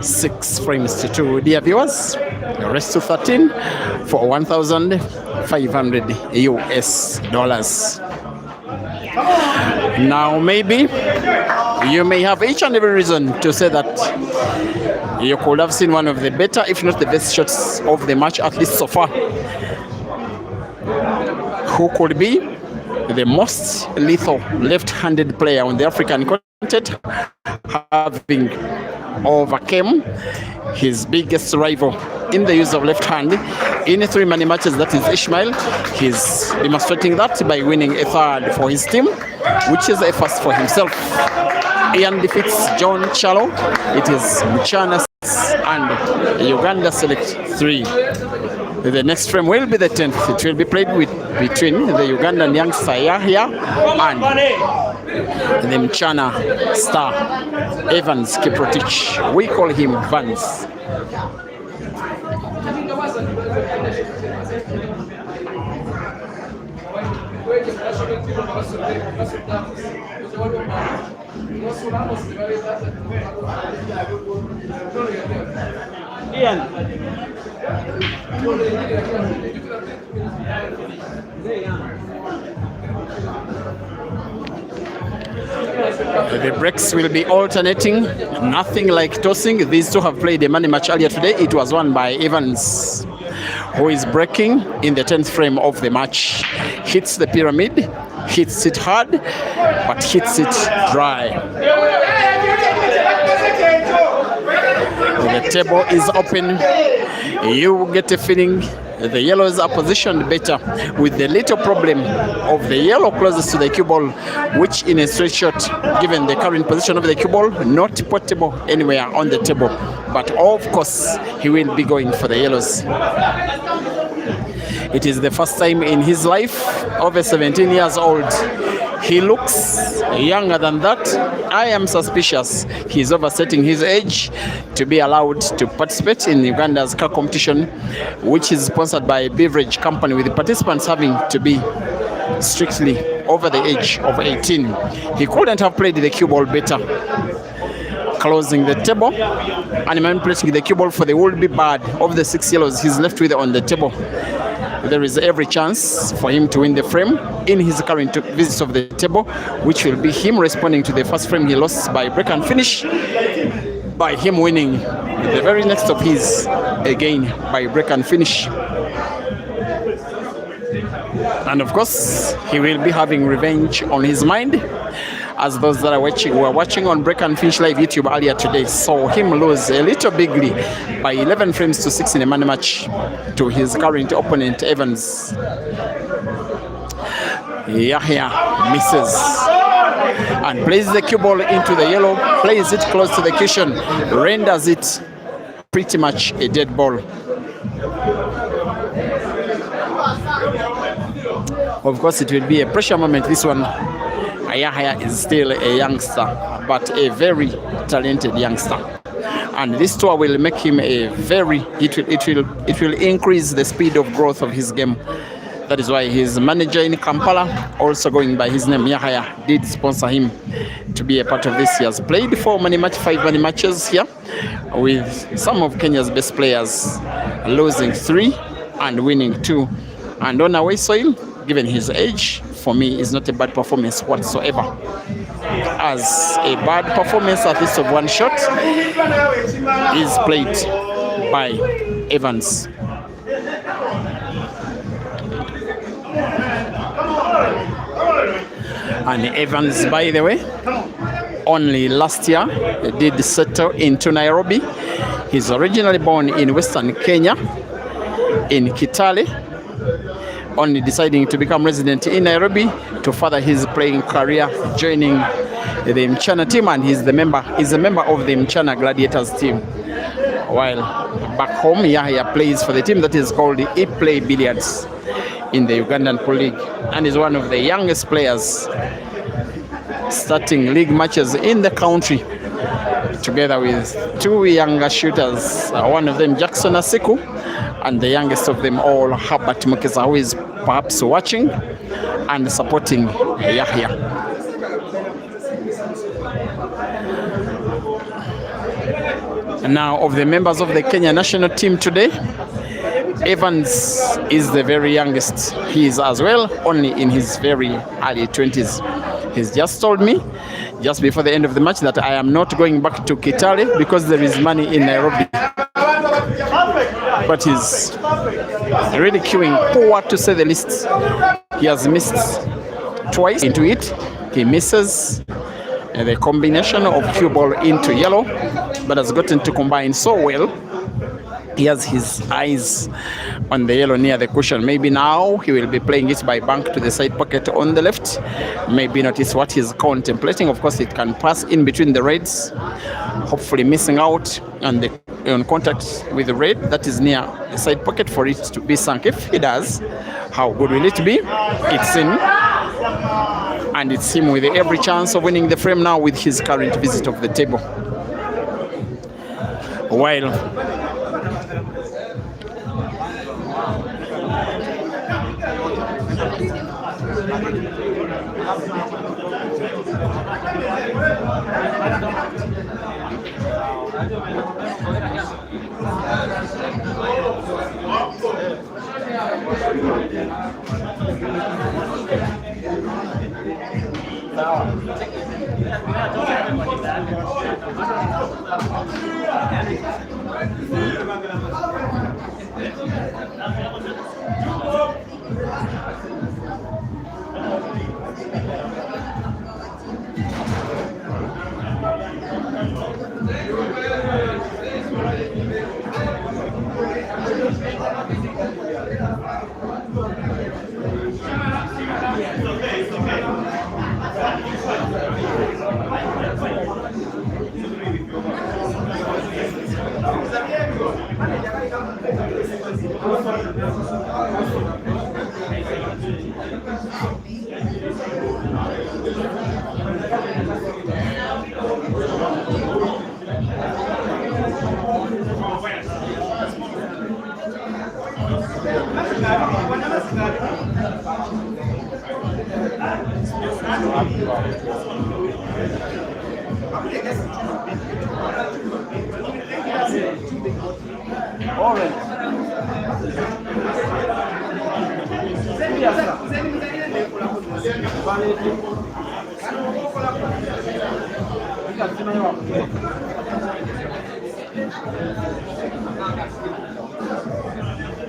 6 frames to 2, dear viewers. The rest to 13 for 1,500 US dollars. Now maybe you may have each and every reason to say that you could have seen one of the better, if not the best shots of the match, at least so far. Who could be the most lethal left-handed player on the African continent, having overcame his biggest rival in the use of left hand in 3 money matches, that is Ishmael. He's demonstrating that by winning a third for his team, which is a first for himself. Ian defeats John Chalo. It is MCHANA and Uganda Select 3. The next frame will be the 10th. It will be played between the Ugandan youngster Yahya and the MCHANA star Evans Kiprotich. We call him Vance. Ian. The breaks will be alternating, nothing like tossing. These two have played a money match earlier today. It was won by Evans, who is breaking in the 10th frame of the match. Hits the pyramid, hits it hard, but hits it dry. The table is open. You get a feeling the yellows are positioned better, with the little problem of the yellow closest to the cue ball, which in a straight shot, given the current position of the cue ball, not portable anywhere on the table. But of course, he will be going for the yellows. It is the first time in his life, over 17 years old. He looks younger than that. I am suspicious he's oversetting his age to be allowed to participate in Uganda's car competition, which is sponsored by a beverage company, with the participants having to be strictly over the age of 18. He couldn't have played the cue ball better. Closing the table and manipulating the cue ball for the would-be bad of the 6 yellows he's left with on the table. There is every chance for him to win the frame in his current visits of the table, which will be him responding to the first frame he lost by break and finish, by him winning the very next of his again by break and finish. And of course, he will be having revenge on his mind, as those that are were watching on Break and Finish Live YouTube earlier today saw him lose a little bigly by 11 frames to 6 in a money match to his current opponent Evans. Yahya misses and plays the cue ball into the yellow, plays it close to the cushion, renders it pretty much a dead ball. Of course, it will be a pressure moment, this one. Yahya is still a youngster, but a very talented youngster, and this tour will make him a very. It will increase the speed of growth of his game. That is why his manager in Kampala, also going by his name Yahya, did sponsor him to be a part of this. He has played 5 money matches here with some of Kenya's best players, losing 3 and winning 2. And on away soil, given his age, for me, is not a bad performance whatsoever. As a bad performance, at least of one shot, is played by Evans. And Evans, by the way, only last year did settle into Nairobi. He's originally born in Western Kenya, in Kitale, only deciding to become resident in Nairobi to further his playing career, joining the MCHANA team, and he's a member of the MCHANA Gladiators team. While back home, Yahya plays for the team that is called Play Billiards in the Ugandan Pro League, and is one of the youngest players starting league matches in the country, together with two younger shooters, one of them Jackson Asiku, and the youngest of them all, Herbert Mukeza, who is perhaps watching and supporting Yahya. Now, of the members of the Kenya national team today, Evans is the very youngest. He is as well only in his very early 20s. He's just told me just before the end of the match that I am not going back to Kitale because there is money in Nairobi. But he's really queuing poor, to say the least. He has missed twice into it. He misses the combination of cue ball into yellow, but has gotten to combine so well. He has his eyes on the yellow near the cushion. Maybe now he will be playing it by bank to the side pocket on the left. Maybe not is what he's contemplating. Of course, it can pass in between the reds, hopefully missing out on contact with the red that is near the side pocket for it to be sunk. If he does, how good will it be? It's in. And it's him with every chance of winning the frame now with his current visit of the table. While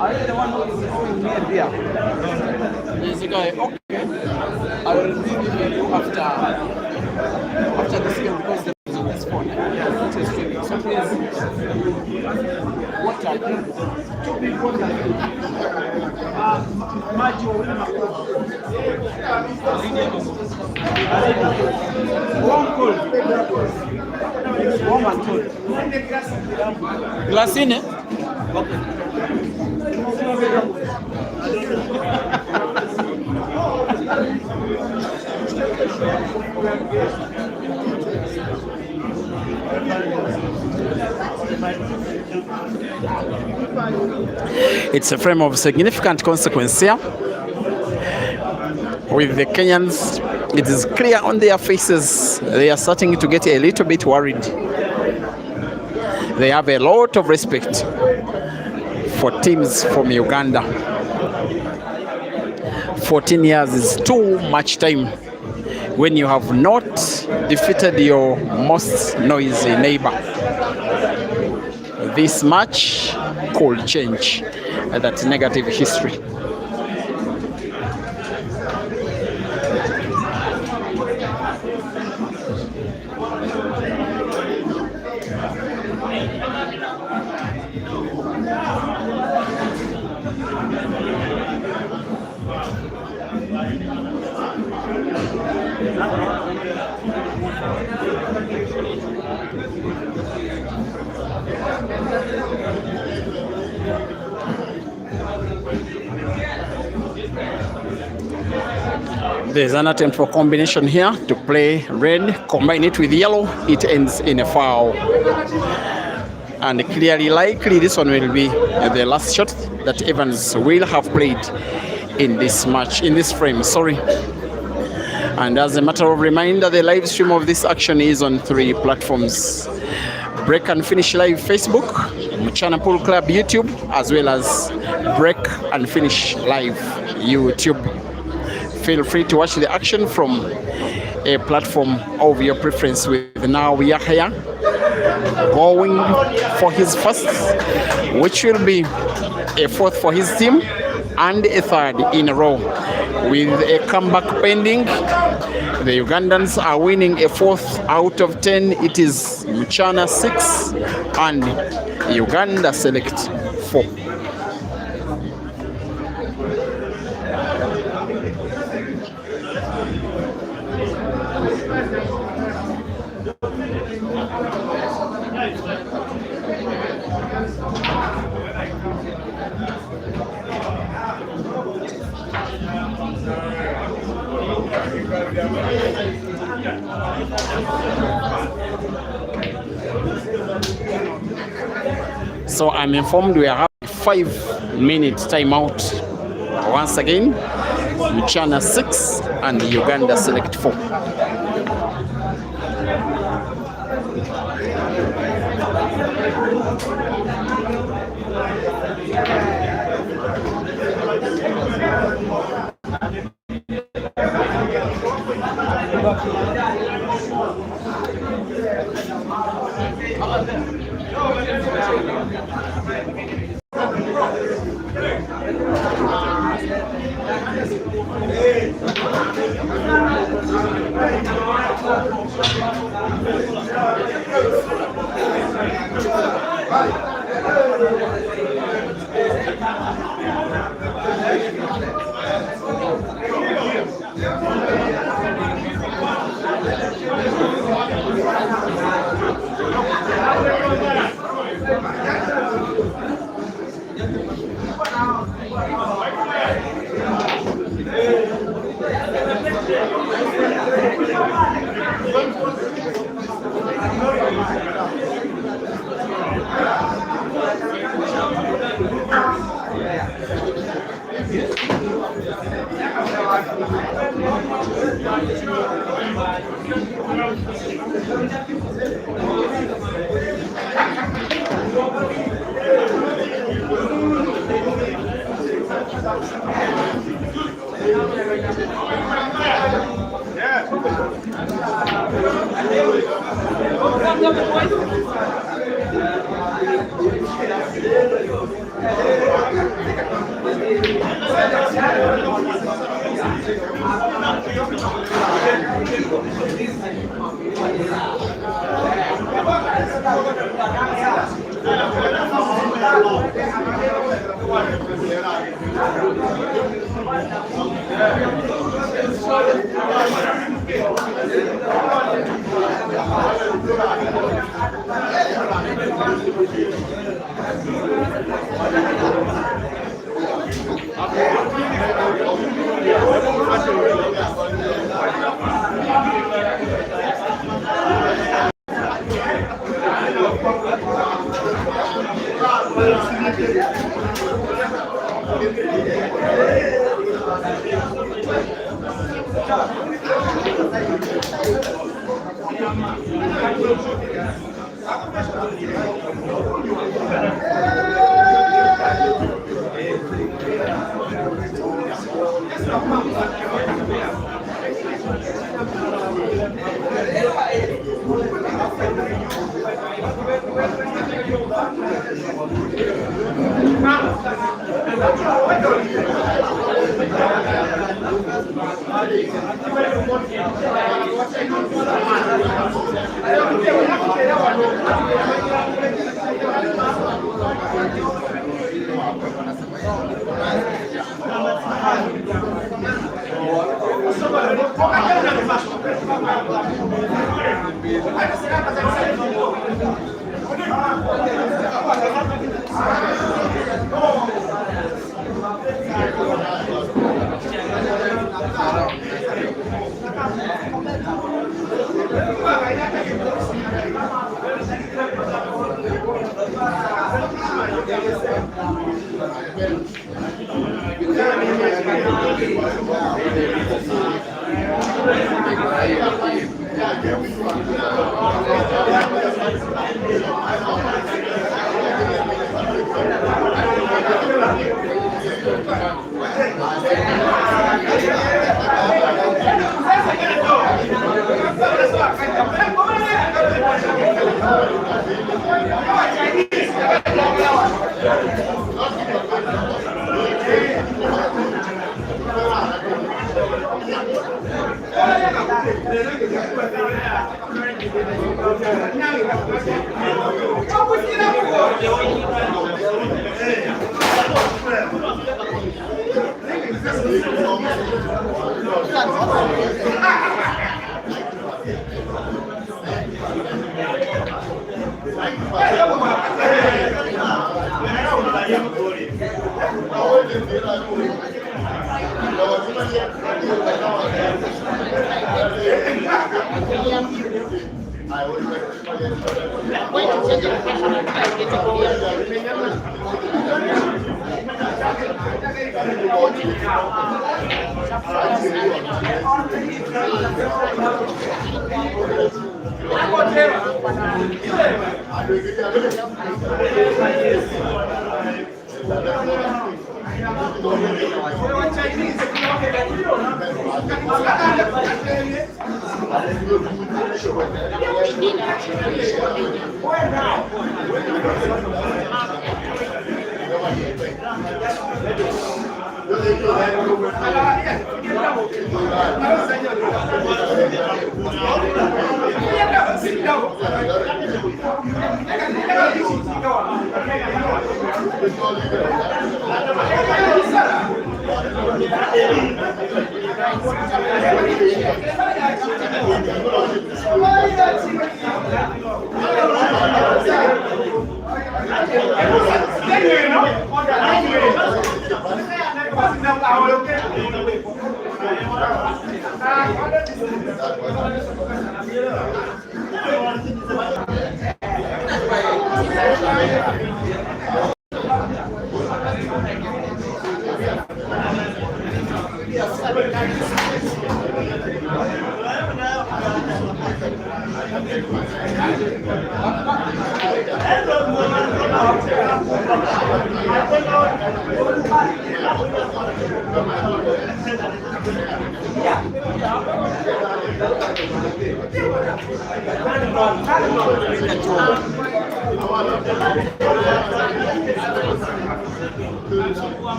Are you the one who is sitting near there? there's a guy. Okay. I will leave you after this game because there is on this phone. Yeah, it is streaming. So please, what are you? Two people Glassine. It's a frame of significant consequence here. With the Kenyans, it is clear on their faces they are starting to get a little bit worried. They have a lot of respect for teams from Uganda, 14 years is too much time when you have not defeated your most noisy neighbor. This match could change that negative history. There's an attempt for combination here to play red, combine it with yellow, it ends in a foul. And clearly likely this one will be the last shot that Evans will have played in this match, in this frame, sorry. And as a matter of reminder, the live stream of this action is on 3 platforms: Break and Finish Live Facebook, MCHANA Pool Club YouTube, as well as Break and Finish Live YouTube. Feel free to watch the action from a platform of your preference. With now Yahya going for his first, which will be a 4th for his team and a 3rd in a row. With a comeback pending, the Ugandans are winning a 4th out of 10. It is MCHANA 6 and Uganda Select 4. So I'm informed we are having a 5-minute timeout. Once again, MCHANA 6 and Uganda Select 4.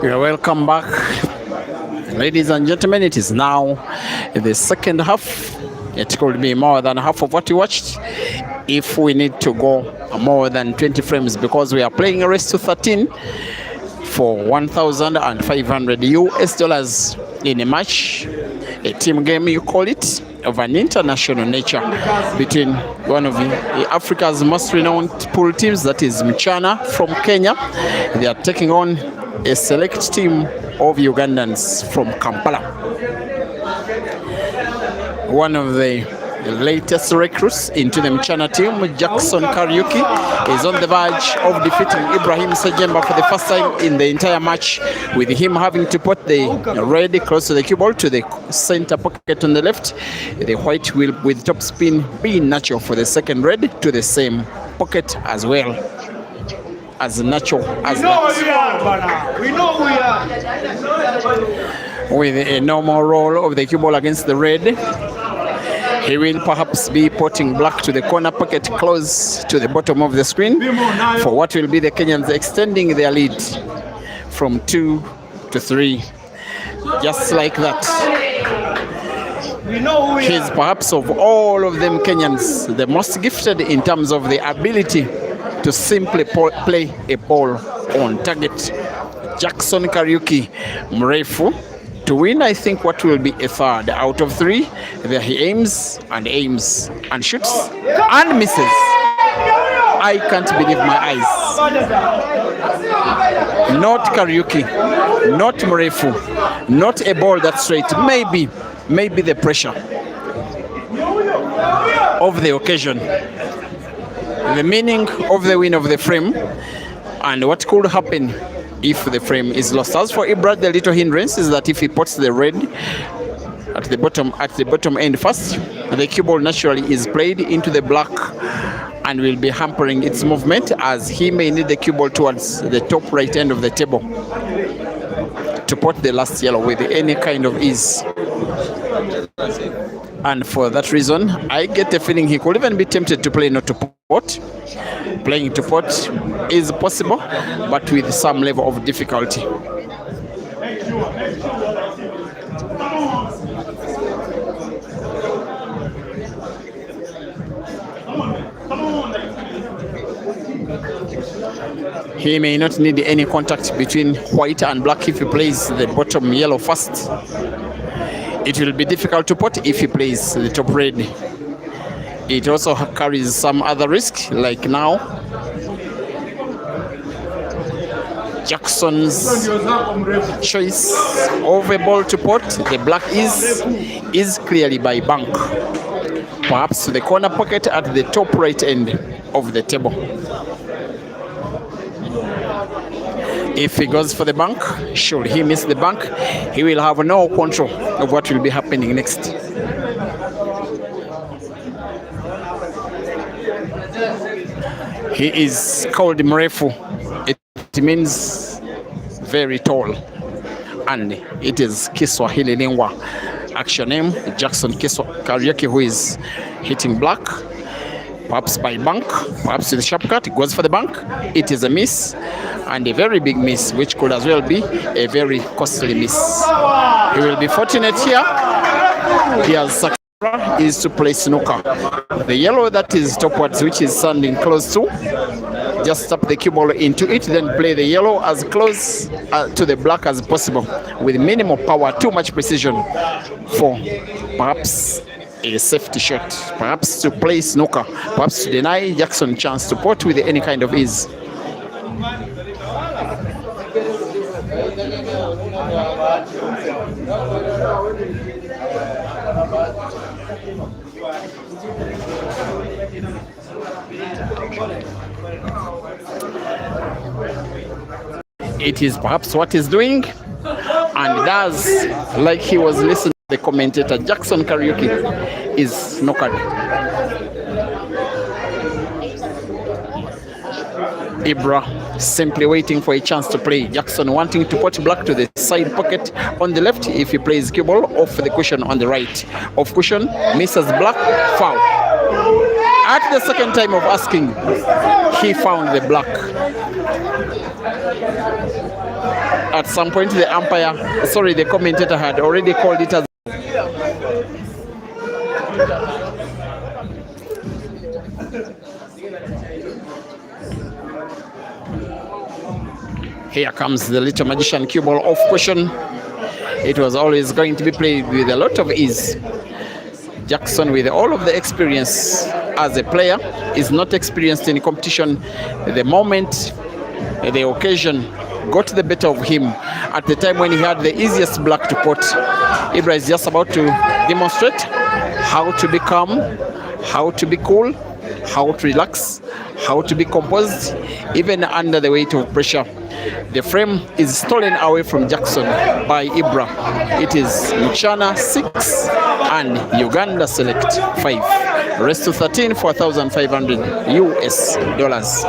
You're welcome back, ladies and gentlemen. It is now the second half. It could be more than half of what you watched if we need to go more than 20 frames, because we are playing a race to 13 for 1,500 US dollars in a match, a team game you call it, of an international nature between one of Africa's most renowned pool teams, that is MCHANA from Kenya. They are taking on a select team of Ugandans from Kampala. One of the latest recruits into the MCHANA team, Jackson Karaoke, is on the verge of defeating Ibrahim Simba for the first time in the entire match, with him having to put the red close to the cue ball to the center pocket on the left, the white will with top spin being natural for the second red to the same pocket as well. As natural as that. We know we are. With a normal roll of the cue ball against the red, he will perhaps be putting black to the corner pocket close to the bottom of the screen for what will be the Kenyans extending their lead from 2 to 3. Just like that. He's perhaps of all of them Kenyans the most gifted in terms of the ability to simply play a ball on target. Jackson Karaoke mrefu to win, I think, what will be a third out of 3. There he aims and shoots and misses. I can't believe my eyes. Not Karaoke, not mrefu, not a ball that's straight. Maybe the pressure of the occasion, the meaning of the win of the frame, and what could happen if the frame is lost. As for Ibra, the little hindrance is that if he puts the red at the bottom end first, the cue ball naturally is played into the black and will be hampering its movement, as he may need the cue ball towards the top right end of the table to put the last yellow with any kind of ease. And for that reason, I get the feeling he could even be tempted to play not to pot. Playing to pot is possible, but with some level of difficulty. He may not need any contact between white and black if he plays the bottom yellow first. It will be difficult to pot if he plays the top red. It also carries some other risk, like now Jackson's choice of a ball to pot. The black is clearly by bank, perhaps to the corner pocket at the top right end of the table. If he goes for the bank, should he miss the bank, he will have no control of what will be happening next. He is called mrefu. It means very tall, and it is Kiswahili lingua. Actual name Jackson Karaoke, who is hitting black, perhaps by bank, perhaps with a sharp cut. It goes for the bank. It is a miss, and a very big miss, which could as well be a very costly miss. He will be fortunate here. He has succeeded. is to play snooker. The yellow that is topwards, which is standing close to, just tap the cue ball into it, then play the yellow as close to the black as possible with minimal power, too much precision for perhaps a safety shot, perhaps to play snooker, perhaps to deny Jackson chance to pot with any kind of ease. It is perhaps what he's doing, and does like he was listening to the commentator. Jackson Karaoke is snookered. Ibra simply waiting for a chance to play. Jackson wanting to put black to the side pocket on the left. If he plays cue ball off the cushion on the right, off cushion, misses black, foul. At the second time of asking, he found the black. At some point, the commentator had already called it as here comes the little magician cue ball off cushion. It was always going to be played with a lot of ease. Jackson, with all of the experience as a player, is not experienced in competition. The moment, the occasion got the better of him at the time when he had the easiest black to pot. Ibra is just about to demonstrate how to be calm, how to be cool, how to relax, how to be composed, even under the weight of pressure. The frame is stolen away from Jackson by Ibra. It is MCHANA 6 and Uganda Select 5. Rest to 13, 4,500 US dollars.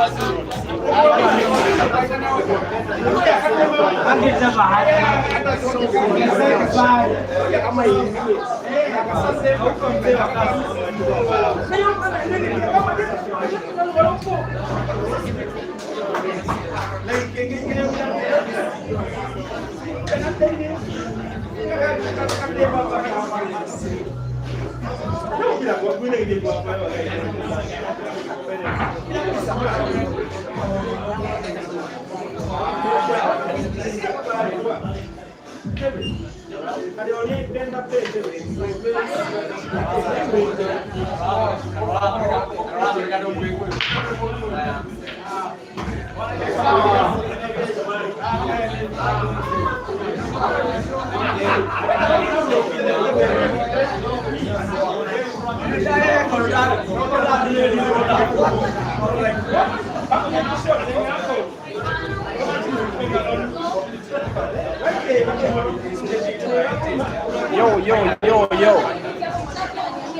Yo.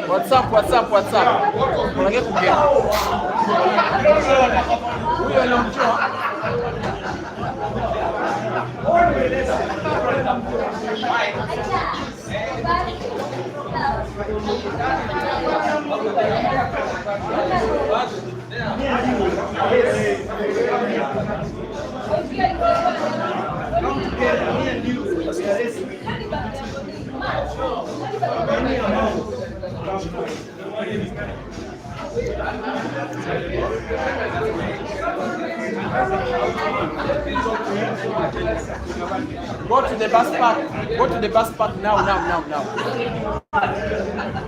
What's up? Unataka kuongea? Huyo anamtoa. Go to the bus park. Go to the bus park now.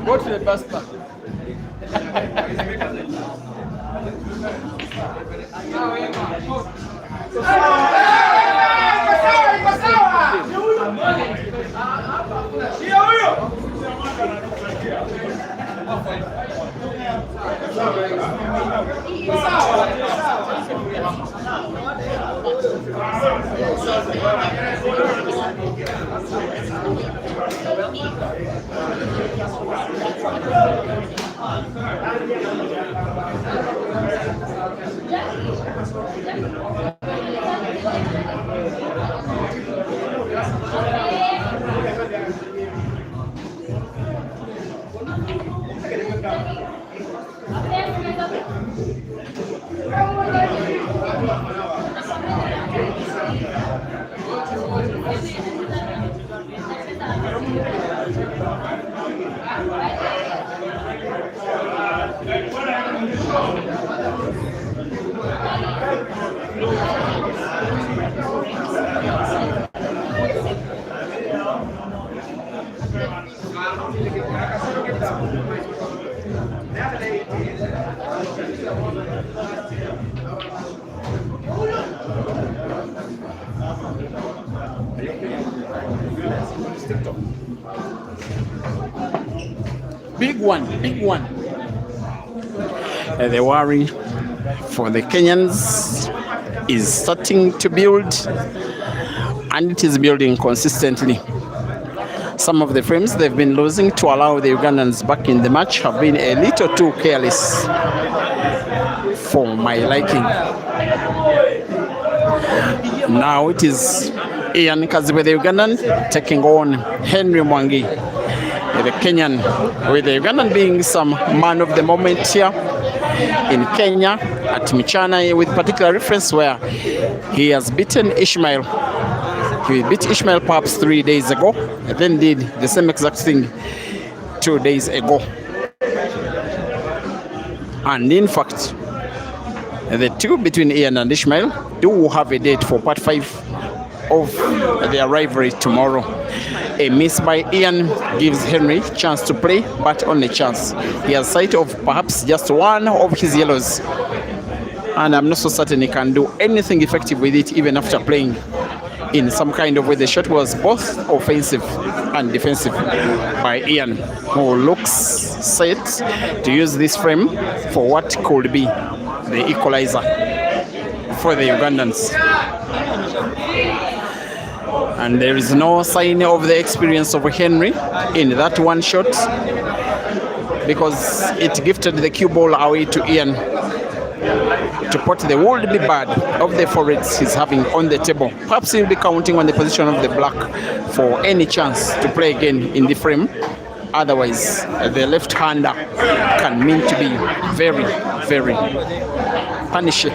Go to the bus park. Big one, big one. The worry for the Kenyans is starting to build, and it is building consistently. Some of the frames they've been losing to allow the Ugandans back in the match have been a little too careless for my liking. Now it is Ian Kazibe, the Ugandan, taking on Henry Mwangi, the Kenyan, with the Ugandan being some man of the moment here in Kenya at MCHANA, with particular reference where he has beaten Ishmael. He beat Ishmael perhaps 3 days ago, and then did the same exact thing 2 days ago. And in fact, the two between Ian and Ishmael do have a date for part 5 of their rivalry tomorrow. A miss by Ian gives Henry chance to play, but only chance. He has sight of perhaps just one of his yellows, and I'm not so certain he can do anything effective with it even after playing in some kind of way. The shot was both offensive and defensive by Ian, who looks set to use this frame for what could be the equalizer for the Ugandans. And there is no sign of the experience of Henry in that one shot, because it gifted the cue ball away to Ian to put the would-be bad of the forwards he's having on the table. Perhaps he'll be counting on the position of the black for any chance to play again in the frame. Otherwise, the left-hander can mean to be very, very punishing.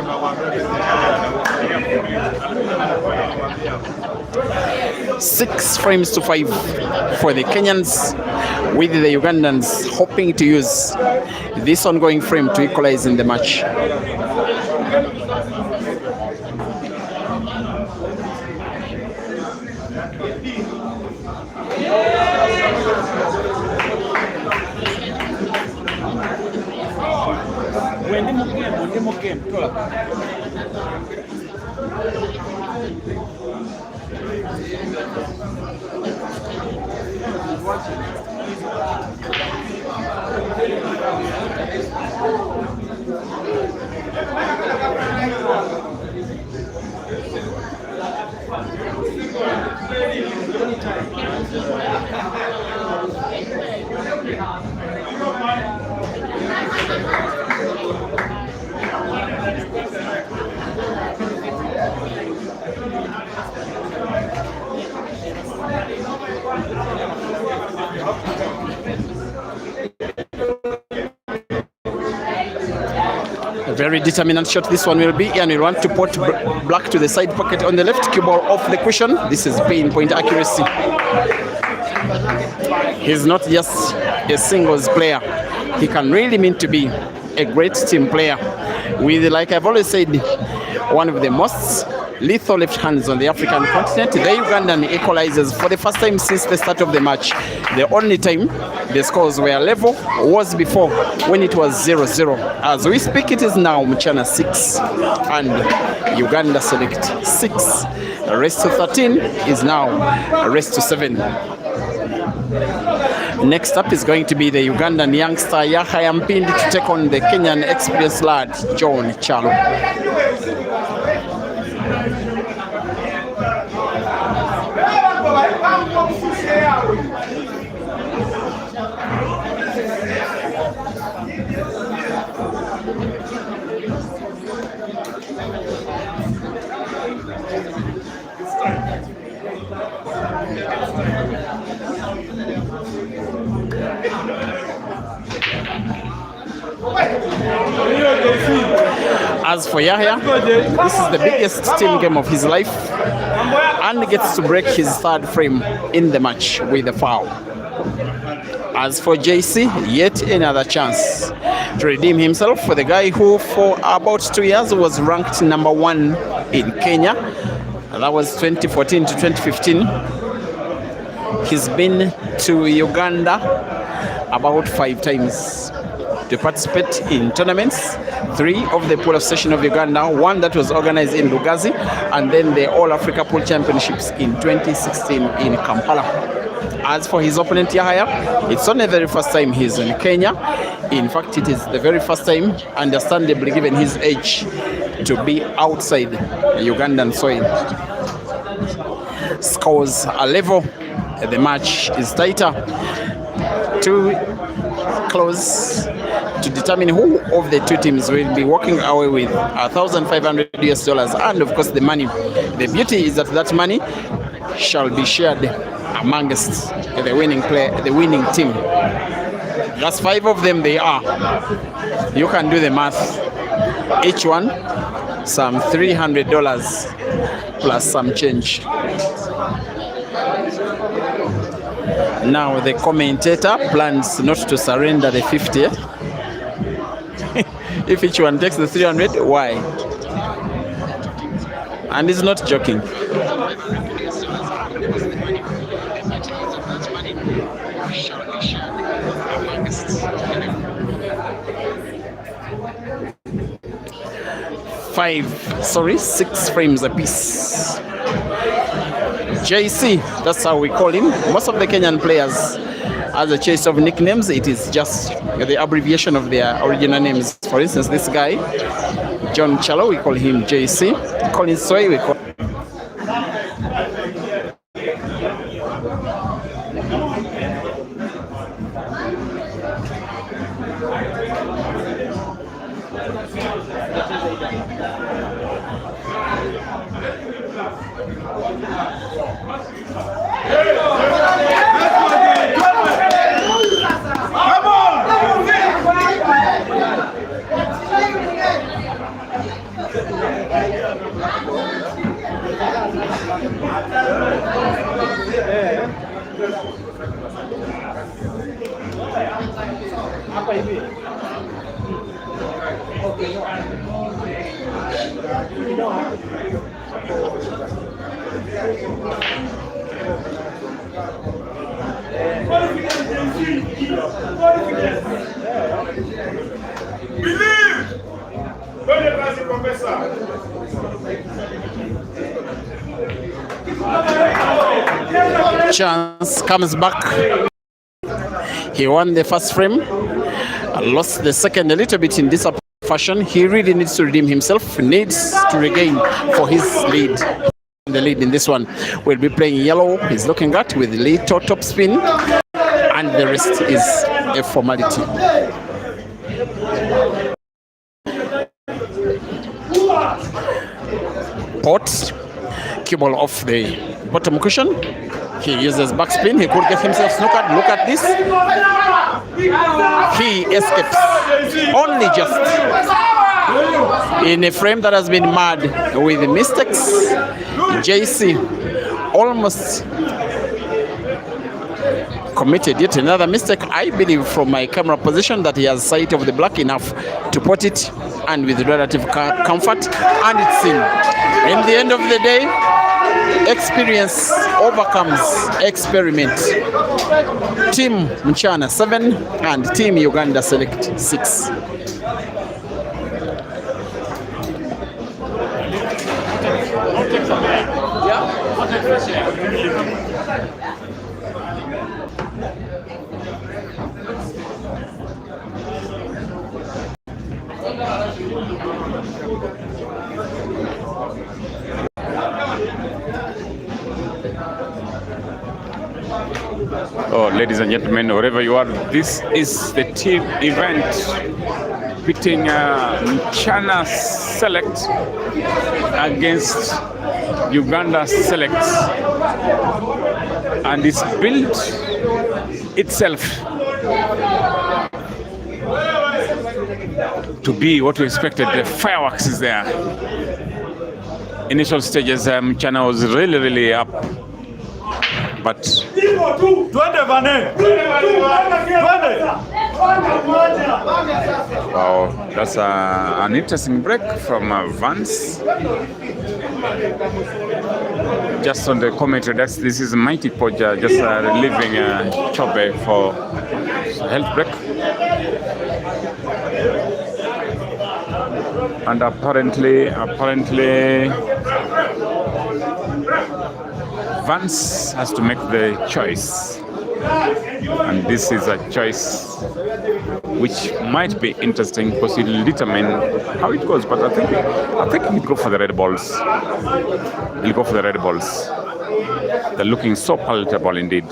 6 frames to 5 for the Kenyans, with the Ugandans hoping to use this ongoing frame to equalize in the match. A very determinant shot this one will be, and we want to put black to the side pocket on the left, cue ball off the cushion. This is pinpoint accuracy. He's not just a singles player, he can really mean to be a great team player with, like I've always said, one of the most lethal left hands on the African continent. The Ugandan equalizes for the first time since the start of the match. The only time the scores were level was before, when it was 0-0. As we speak, it is now MCHANA 6 and Uganda Select 6. A race to 13 is now a race to 7. Next up is going to be the Ugandan youngster Yahya Mpindi to take on the Kenyan experienced lad John Chalo. As for Yahya, this is the biggest team game of his life, and gets to break his third frame in the match with a foul. As for JC, yet another chance to redeem himself for the guy who for about 2 years was ranked number 1 in Kenya. That was 2014 to 2015. He's been to Uganda about 5 times to participate in tournaments. 3 of the pool association of Uganda, 1 that was organized in Lugazi, and then the All Africa Pool Championships in 2016 in Kampala. As for his opponent Yahaya, it's only the very first time he's in Kenya. In fact, it is the very first time, understandably given his age, to be outside Ugandan soil. Scores are level. The match is tighter. Too close to determine who of the 2 teams will be walking away with $1,500 US, and of course the money. The beauty is that that money shall be shared amongst the winning player, the winning team. That's 5 of them they are. You can do the math. Each one some $300 plus some change. Now the commentator plans not to surrender the 50. If each one takes the 300, why? And he's not joking. Six frames apiece. JC, that's how we call him. Most of the Kenyan players, as a choice of nicknames, it is just the abbreviation of their original names. For instance, this guy, John Chalo, we call him JC. Colin Soy, we call 'Chance comes back. He won the first frame, lost the second a little bit in this fashion. He really needs to redeem himself, needs to regain for his lead. The lead in this one will be playing yellow. He's looking at with little top spin, and the rest is a formality. Pot, cue ball off the bottom cushion. He uses backspin. He could get himself snookered. Look at this. He escapes only just in a frame that has been marred with mistakes. JC almost committed yet another mistake. I believe from my camera position that he has sight of the black enough to put it, and with relative comfort, and it's in. In the end of the day, experience overcomes experiment. Team MCHANA 7 and Team Uganda Select 6. Oh, ladies and gentlemen, wherever you are, this is the team event pitting MCHANA Select against Uganda Select, and it's built itself to be what we expected. The fireworks is there. Initial stages, MCHANA was really up, but wow, that's an interesting break from Vance. just on the commentary, this is Mighty Poja just relieving Chobe for health break. And apparently Vance has to make the choice, and this is a choice which might be interesting because it will determine how it goes. But I think he'll go for the red balls. He'll go for the red balls. They're looking so palatable indeed.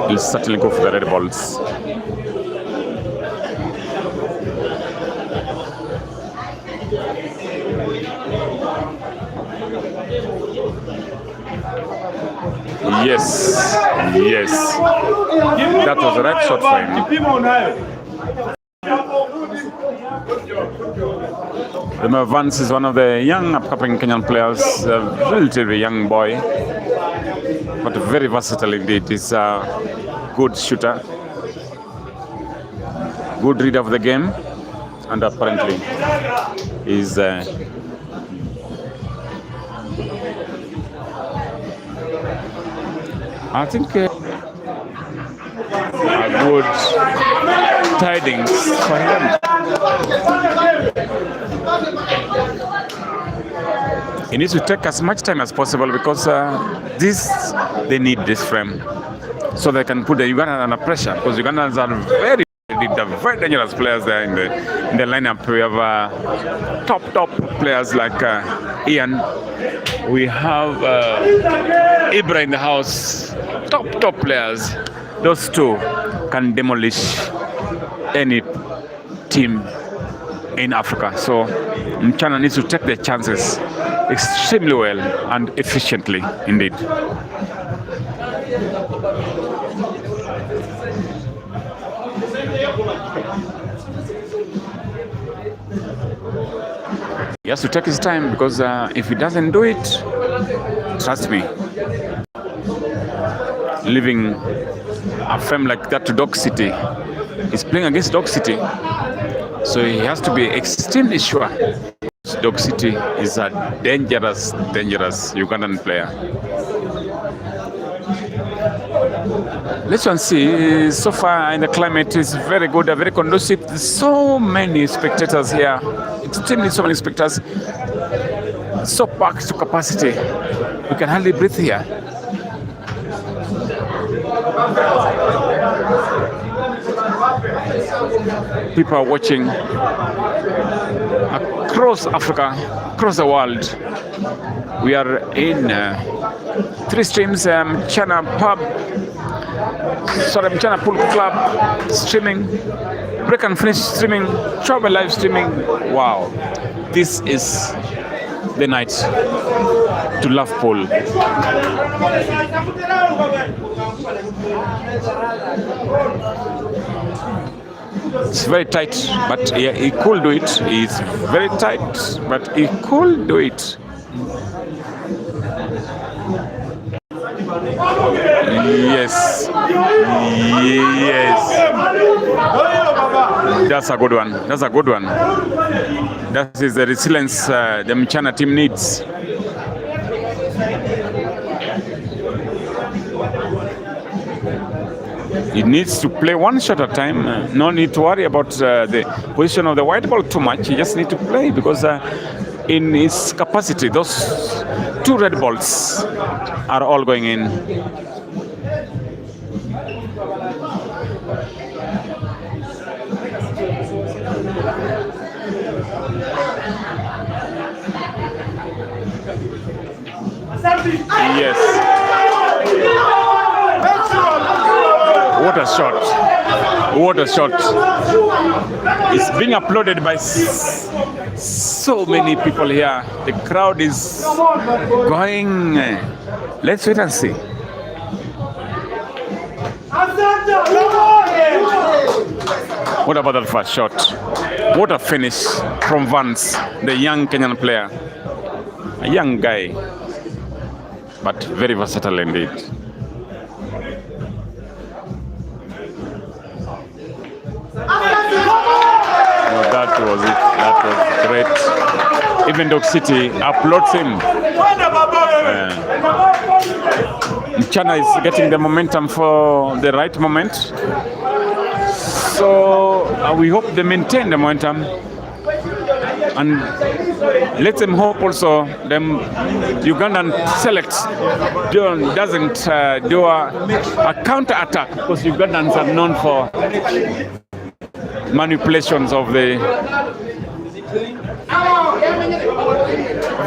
He'll certainly go for the red balls. Yes. That was the right shot for him. Remember, Vance is one of the young upcoming Kenyan players, a relatively young boy, but very versatile indeed. He's a good shooter, good reader of the game, and apparently is I think a good tidings for him. He needs to take as much time as possible because they need this frame so they can put the Ugandans under pressure, because Ugandans are very dangerous players there in the lineup. We have top players like Ian. We have Ibra in the house. Top players. Those two can demolish any team in Africa. So MCHANA needs to take their chances extremely well and efficiently indeed. He has to take his time, because if he doesn't do it, trust me, leaving a frame like that to Dog City, he's playing against Dog City, so he has to be extremely sure. Dog City is a dangerous Ugandan player. Let's see. So far, the climate is very good, very conducive. There's so many spectators here, extremely so many spectators, so packed to capacity. You can hardly breathe here. People are watching across Africa, across the world. We are in 3 streams, MCHANA Pool Club streaming, break and finish streaming, travel live streaming. Wow, this is the night to love pool. It's very tight, but he could do it. It's very tight, but he could do it. Yes. That's a good one. That is the resilience the MCHANA team needs. It needs to play one shot at a time. No need to worry about the position of the white ball too much. You just need to play, because in his capacity, those 2 red balls are all going in. Yes. What a shot. It's being uploaded by so many people here. The crowd is going. Let's wait and see. What about that first shot? What a finish from Vance, the young Kenyan player. A young guy, but very versatile indeed. Well, that was Even Dog City applauds him. MCHANA is getting the momentum for the right moment. So we hope they maintain the momentum. And let them hope also them Ugandan select doesn't do a counter attack, because Ugandans are known for manipulations of the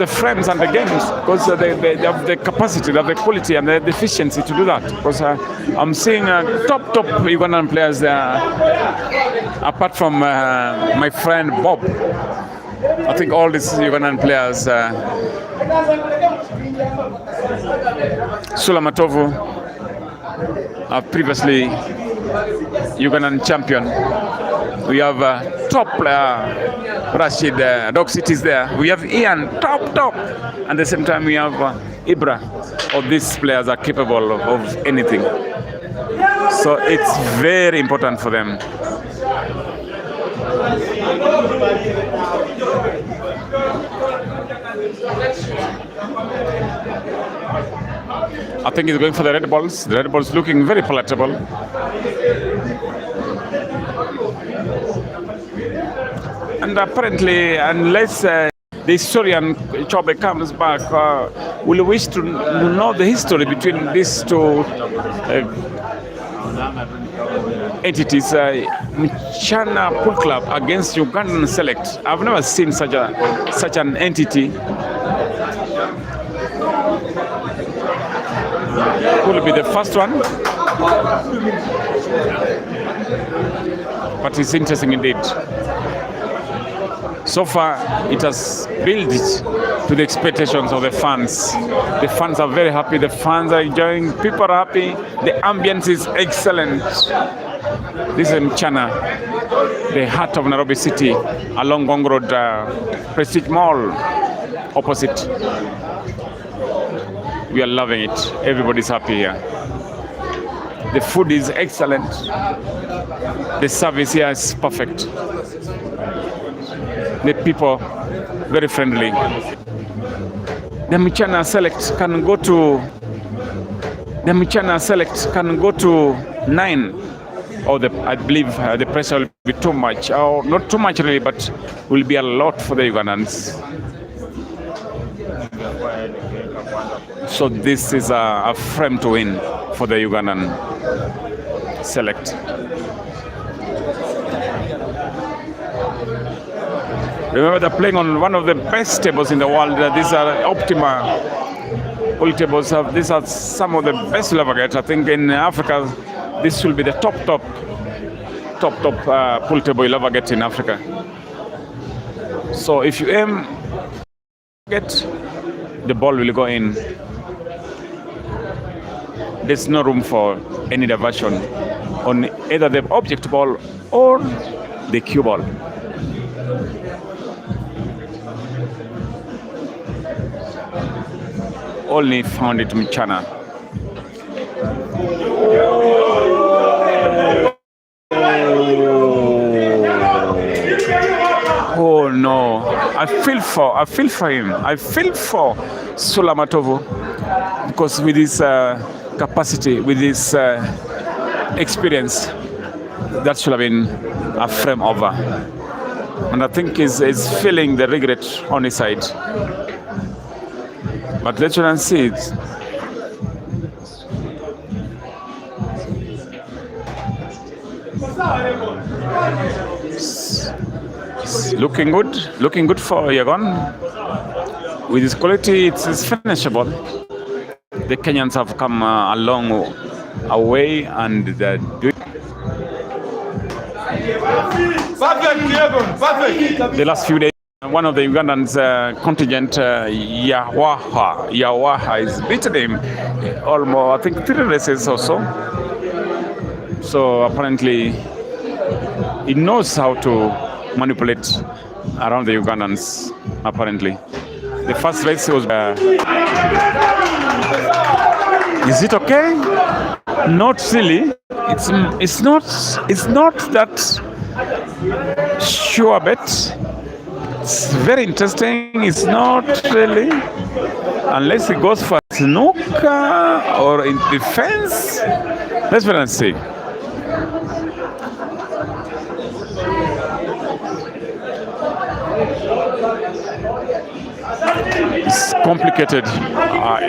frames and the games, because they have the capacity, they have the quality and the efficiency to do that. Because I'm seeing top Ugandan players there, apart from my friend Bob. I think all these Ugandan players, Sulamatovu, previously Ugandan champion. We have top player Rashid, Dog City is there. We have Ian, top. And at the same time we have Ibra. All these players are capable of anything. So it's very important for them. I think he's going for the red balls. The red balls looking very palatable. And apparently, unless the historian Chobe comes back, we'll wish to know the history between these two entities. MCHANA Pool Club against Ugandan Select. I've never seen such an entity. Will be the first one, but it's interesting indeed. So far, it has built to the expectations of the fans. The fans are very happy. The fans are enjoying. People are happy. The ambience is excellent. This is MCHANA, the heart of Nairobi City, along Gong Road, Prestige Mall, opposite. We are loving it. Everybody's happy here. The food is excellent. The service here is perfect. The people very friendly. The MCHANA Select can go to 9. Or I believe the pressure will be too much, or not too much really, but will be a lot for the Ugandans. So this is a frame to win for the Ugandan Select. Remember, they're playing on one of the best tables in the world. These are Optima pool tables. These are some of the best you'll ever get. I think in Africa, this will be the top pool table you'll ever get in Africa. So if you aim, the ball will go in. There's no room for any diversion on either the object ball or the cue ball. Only found it MCHANA. Oh no! I feel for him. I feel for Sulamatovu, because with his capacity, with his experience, that should have been a frame over. And I think he's feeling the regret on his side. But let's try and see it. It's looking good for Yagon. With his quality, it's finishable. The Kenyans have come a long way, and they're doing. The last few days, one of the Ugandans contingent, Yawaha, is beaten him almost, I think, 3 races or so. So apparently, he knows how to manipulate around the Ugandans. Apparently, the first race was. Is it okay? Not really. It's not that sure bet. It's very interesting. It's not really, unless he goes for snooker or in defense. Let's wait and see. It's complicated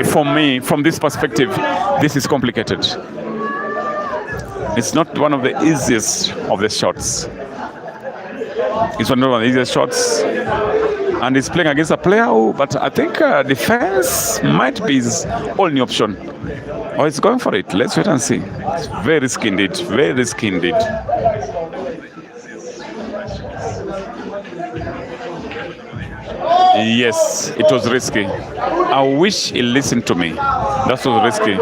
for me. From this perspective, this is complicated. It's not one of the easiest of the shots. It's one of the easiest shots, and he's playing against a player who, but I think defense might be his only option. Or he's going for it. Let's wait and see. It's very risky indeed. Very risky indeed. Yes, it was risky. I wish he listened to me. That was risky.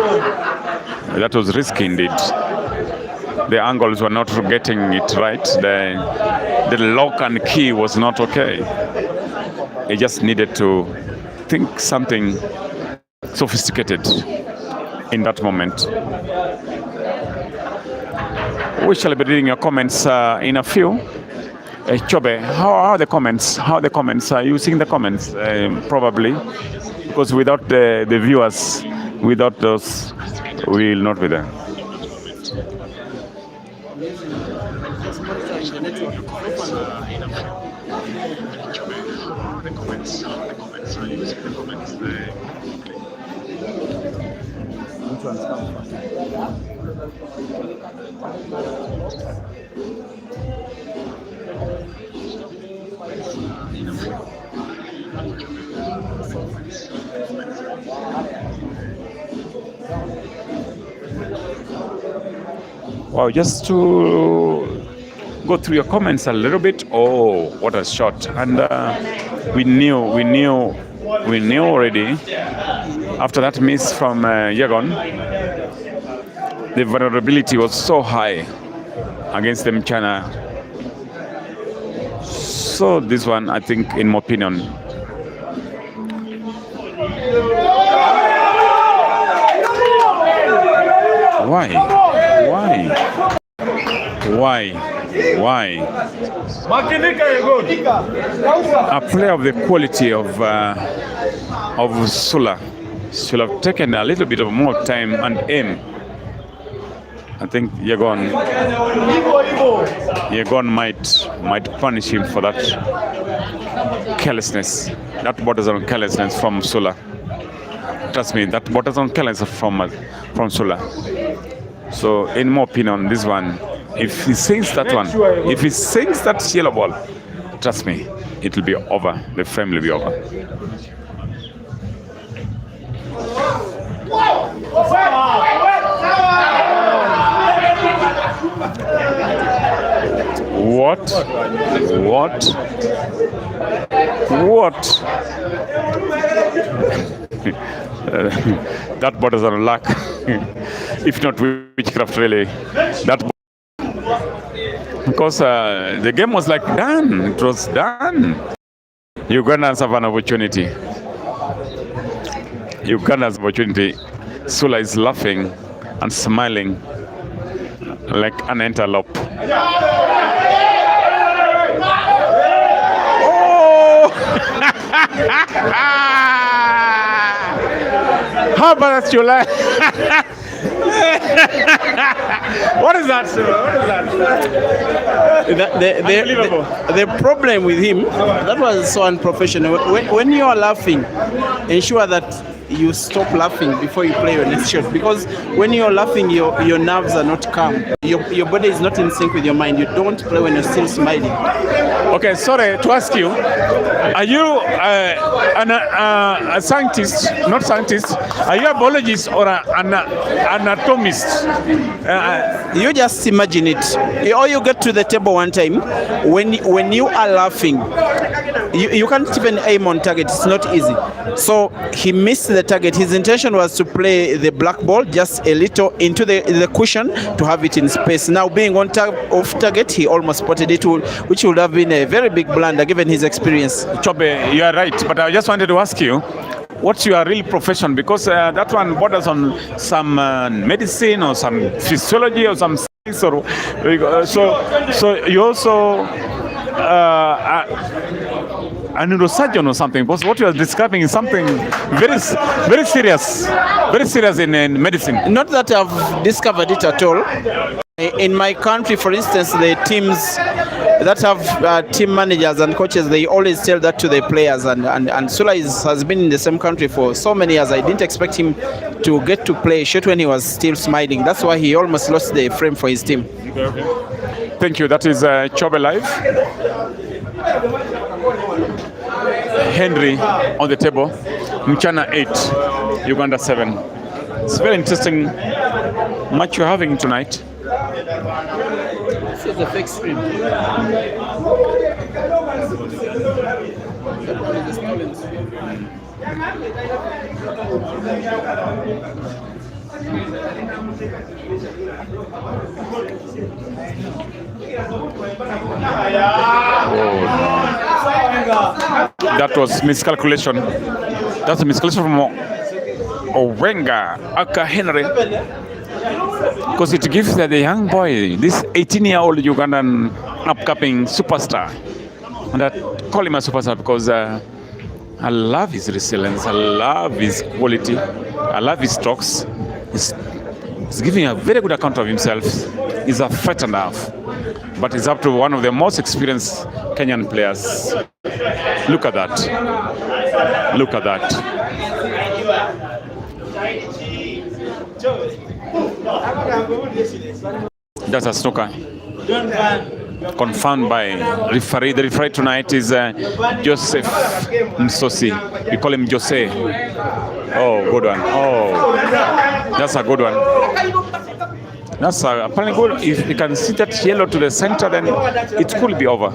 That was risky indeed. The angles were not getting it right. The lock and key was not okay. He just needed to think something sophisticated in that moment. We shall be reading your comments in a few. Chobe, how are the comments? How are the comments? Are you seeing the comments? Probably, because without the viewers, without those, we will not be there. Wow, just to go through your comments a little bit. Oh, what a shot! And we knew already after that miss from Yagon, the vulnerability was so high against the MCHANA. So this one, I think, in my opinion, why? A player of the quality of Sula should have taken a little bit of more time and aim. I think Yagon might punish him for that carelessness. That borders on carelessness from Sula. Trust me, that borders on carelessness from Sula. So, in my opinion, this one, if he sinks that one, if he sinks that yellow ball, trust me, it will be over. The frame will be over. What? That borders on luck, if not witchcraft, really. That because the game was like done. It was done. Ugandans have an opportunity. Uganda's opportunity. Sula is laughing and smiling like an antelope. Oh! How about that, July? What is that, sir? What is that? The problem with him, that was so unprofessional. When you are laughing, ensure that you stop laughing before you play your next shot, because when you're laughing, your nerves are not calm. Your body is not in sync with your mind. You don't play when you're still smiling. Okay, sorry to ask you, are you a scientist, not scientist? Are you a biologist or an anatomist? You just imagine it. Or you get to the table one time, when you are laughing, you can't even aim on target. It's not easy. So he missed the target. His intention was to play the black ball just a little into the cushion to have it in space. Now being off target, he almost spotted it, which would have been a very big blunder given his experience. Chobe, you are right, but I just wanted to ask you, what's your real profession? Because that one borders on some medicine or some physiology or some science, or so you also a neurosurgeon or something, because what you are describing is something very, very serious in medicine. Not that I've discovered it at all. In my country, for instance, the teams that have team managers and coaches, they always tell that to the players. And Sula has been in the same country for so many years. I didn't expect him to get to play short when he was still smiling. That's why he almost lost the frame for his team. Thank you. That is Chobe Live. Henry on the table. MCHANA 8, Uganda 7. It's a very interesting match you're having tonight. This is the fake screen. That was miscalculation. That's a miscalculation from Owenga Aka Henry. Because it gives the young boy, this 18-year-old Ugandan upcoming superstar. And I call him a superstar because I love his resilience, I love his quality, I love his strokes. He's giving a very good account of himself. He's a fight and a half. But he's up to one of the most experienced Kenyan players. Look at that. Look at that. That's a snooker. Confirmed by referee. The referee tonight is Joseph Msosi. We call him Jose. Oh, good one. Oh, that's a good one. That's apparently good. If you can see that yellow to the center, then it could be over.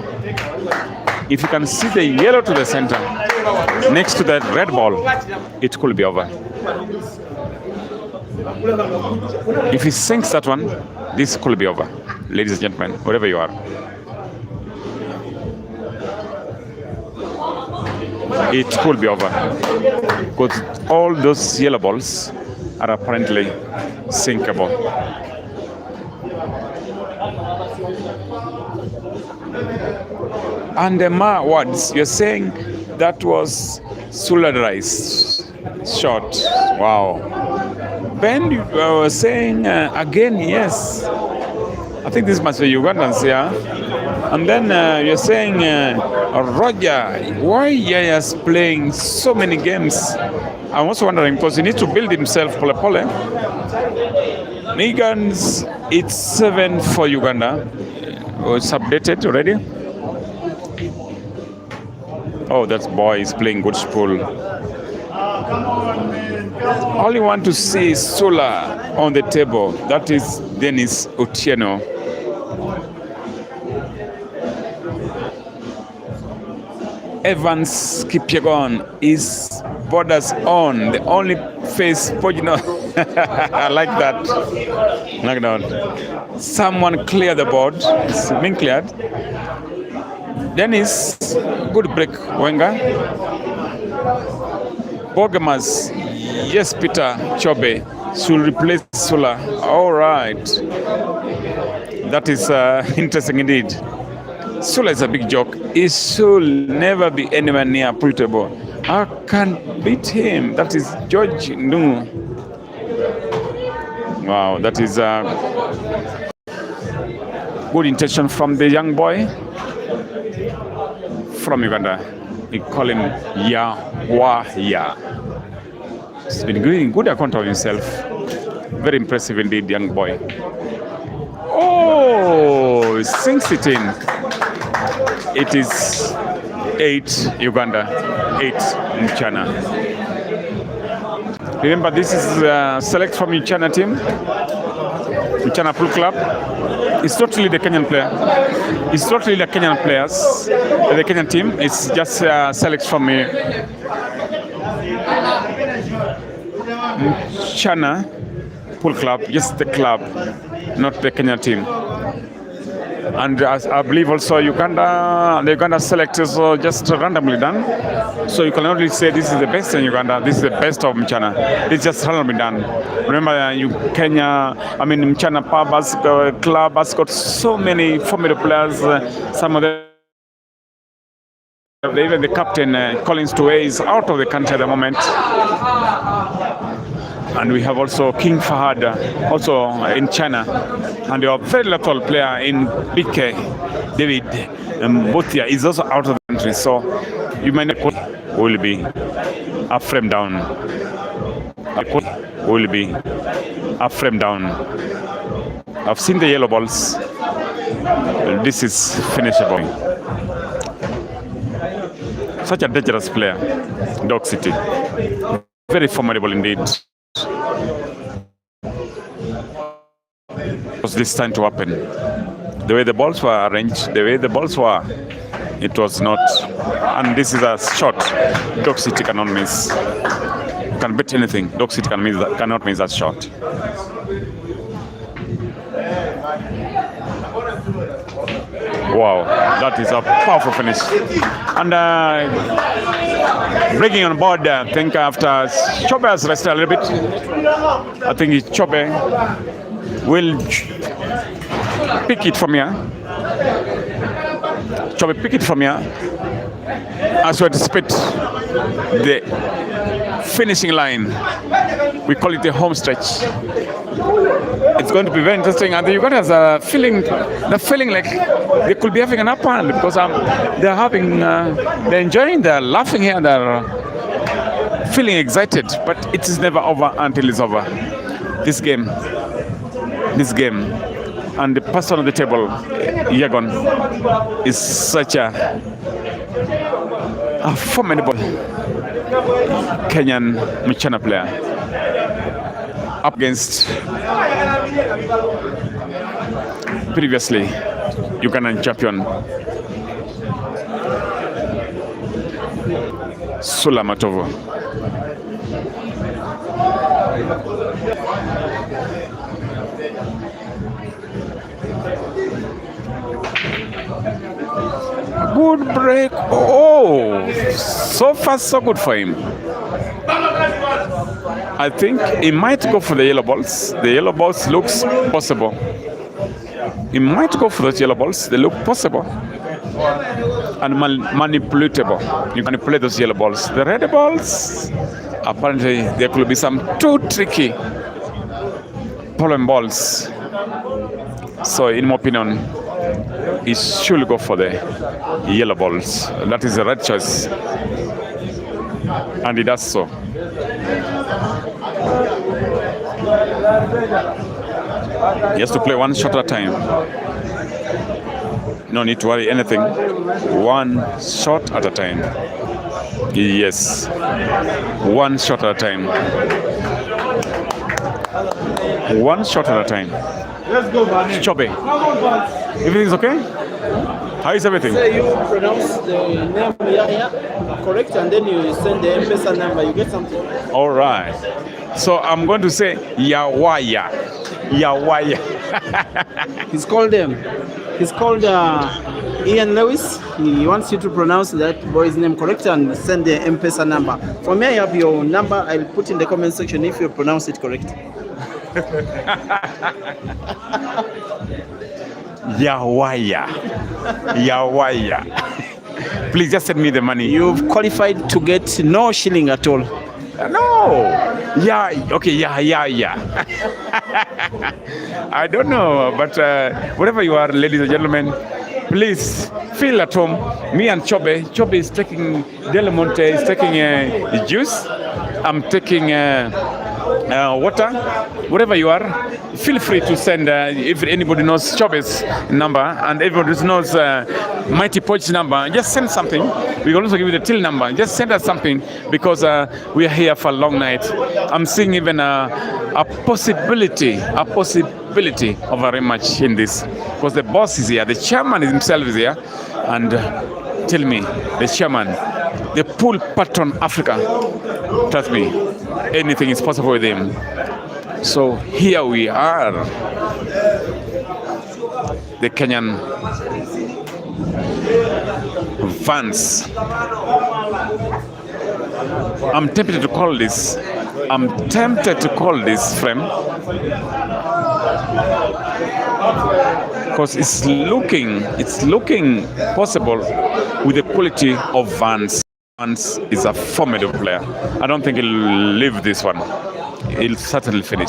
If you can see the yellow to the center next to that red ball, it could be over. If he sinks that one, this could be over. Ladies and gentlemen, wherever you are. It could be over. Because all those yellow balls are apparently sinkable. And the words, you're saying that was Sularized shot. Wow. Ben, you were saying again, yes. I think this must be Ugandans here. And then you're saying, Roger, why Yaya's playing so many games? I'm also wondering, because he needs to build himself pole. Megans, it's 7 for Uganda. It's updated already. Oh, that boy is playing good spool. All you want to see is Sula on the table. That is Dennis Otieno. Evans Kipyegon is borders on. The only face, I like that. Like that. Someone clear the board. It's been cleared. Dennis, good break, Wenga. Bogemas, yes, Peter Chobe should replace Sula. All right. That is interesting indeed. Sula is a big joke. He should never be anywhere near Pultebo. I can beat him. That is George Ndungu. Wow, that is good intention from the young boy from Uganda. We call him Yawaya. He's been giving good account of himself. Very impressive indeed, young boy. Oh, he sinks it in. It is 8 Uganda, 8 MCHANA. Remember, this is select from MCHANA team, MCHANA Pool Club. It's not really the Kenyan player. It's not really the Kenyan players, the Kenyan team. It's just select from MCHANA Pool Club, just the club, not the Kenyan team. And I believe also the Uganda select is just randomly done. So you can only say this is the best in Uganda, this is the best of MCHANA. It's just randomly done. Remember, MCHANA Power Club has got so many formidable players. Some of them Even the captain, Collins Tuwe, is out of the country at the moment. And we have also King Fahad, also in China. And your very little player in BK, David Botia, is also out of the country. So you might not will be a frame down. Will be a frame down. I've seen the yellow balls. This is finishable. Such a dangerous player, Dog City. Very formidable indeed. Was this time to happen? The way the balls were arranged, the way the balls were, it was not. And this is a shot Dog City cannot miss. Can bet anything. Dog City cannot miss that shot. Wow, that is a powerful finish. And bringing on board, I think after Chobe has rested a little bit, I think Chobe will pick it from here. Chobe pick it from here as we anticipate the finishing line. We call it the home stretch. It's going to be very interesting, and the Ugandans are feeling like they could be having an upper hand because they're enjoying, they're laughing here, they're feeling excited, but it is never over until it's over. This game, and the person on the table, Yagon, is such a formidable Kenyan MCHANA player up against previously Ugandan champion Sula Matovo. Good break. Oh, so far so good for him. I think he might go for the yellow balls. The yellow balls looks possible. He might go for those yellow balls. They look possible and manipulatable. You manipulate those yellow balls. The red balls, apparently there could be some too tricky problem balls. So in my opinion, he should go for the yellow balls. That is the right choice. And he does so. He has to play one shot at a time. No need to worry anything. One shot at a time. Yes. One shot at a time. One shot at a time. Let's go, man. Chobe. Everything's okay? How is everything? Say you pronounce the name Yahya correct, and then you send the M-Pesa number, you get something. All right. So I'm going to say Yawaya. Yawaya. He's called Ian Lewis. He wants you to pronounce that boy's name correct and send the M-Pesa number. For me, I have your number. I'll put in the comment section if you pronounce it correct. Yawaya. Yawaya. Please just send me the money. You've qualified to get no shilling at all. No. Yeah. Okay. Yeah. I don't know, but whatever you are, ladies and gentlemen, please feel at home. Me and Chobe. Chobe is taking Del Monte, is taking juice. I'm taking water. Whatever you are, feel free to send. If anybody knows Chobe's number and everybody knows Mighty Poach's number, just send something. We can also give you the till number. Just send us something because we are here for a long night. I'm seeing even a possibility of a rematch in this because the boss is here, the chairman himself is here, and tell me, the chairman, the pool patron Africa, trust me, anything is possible with him. So here we are, the Kenyan Vans. I'm tempted to call this because it's looking possible with the quality of Vance. Vance is a formidable player. I don't think he'll leave this one. He'll certainly finish.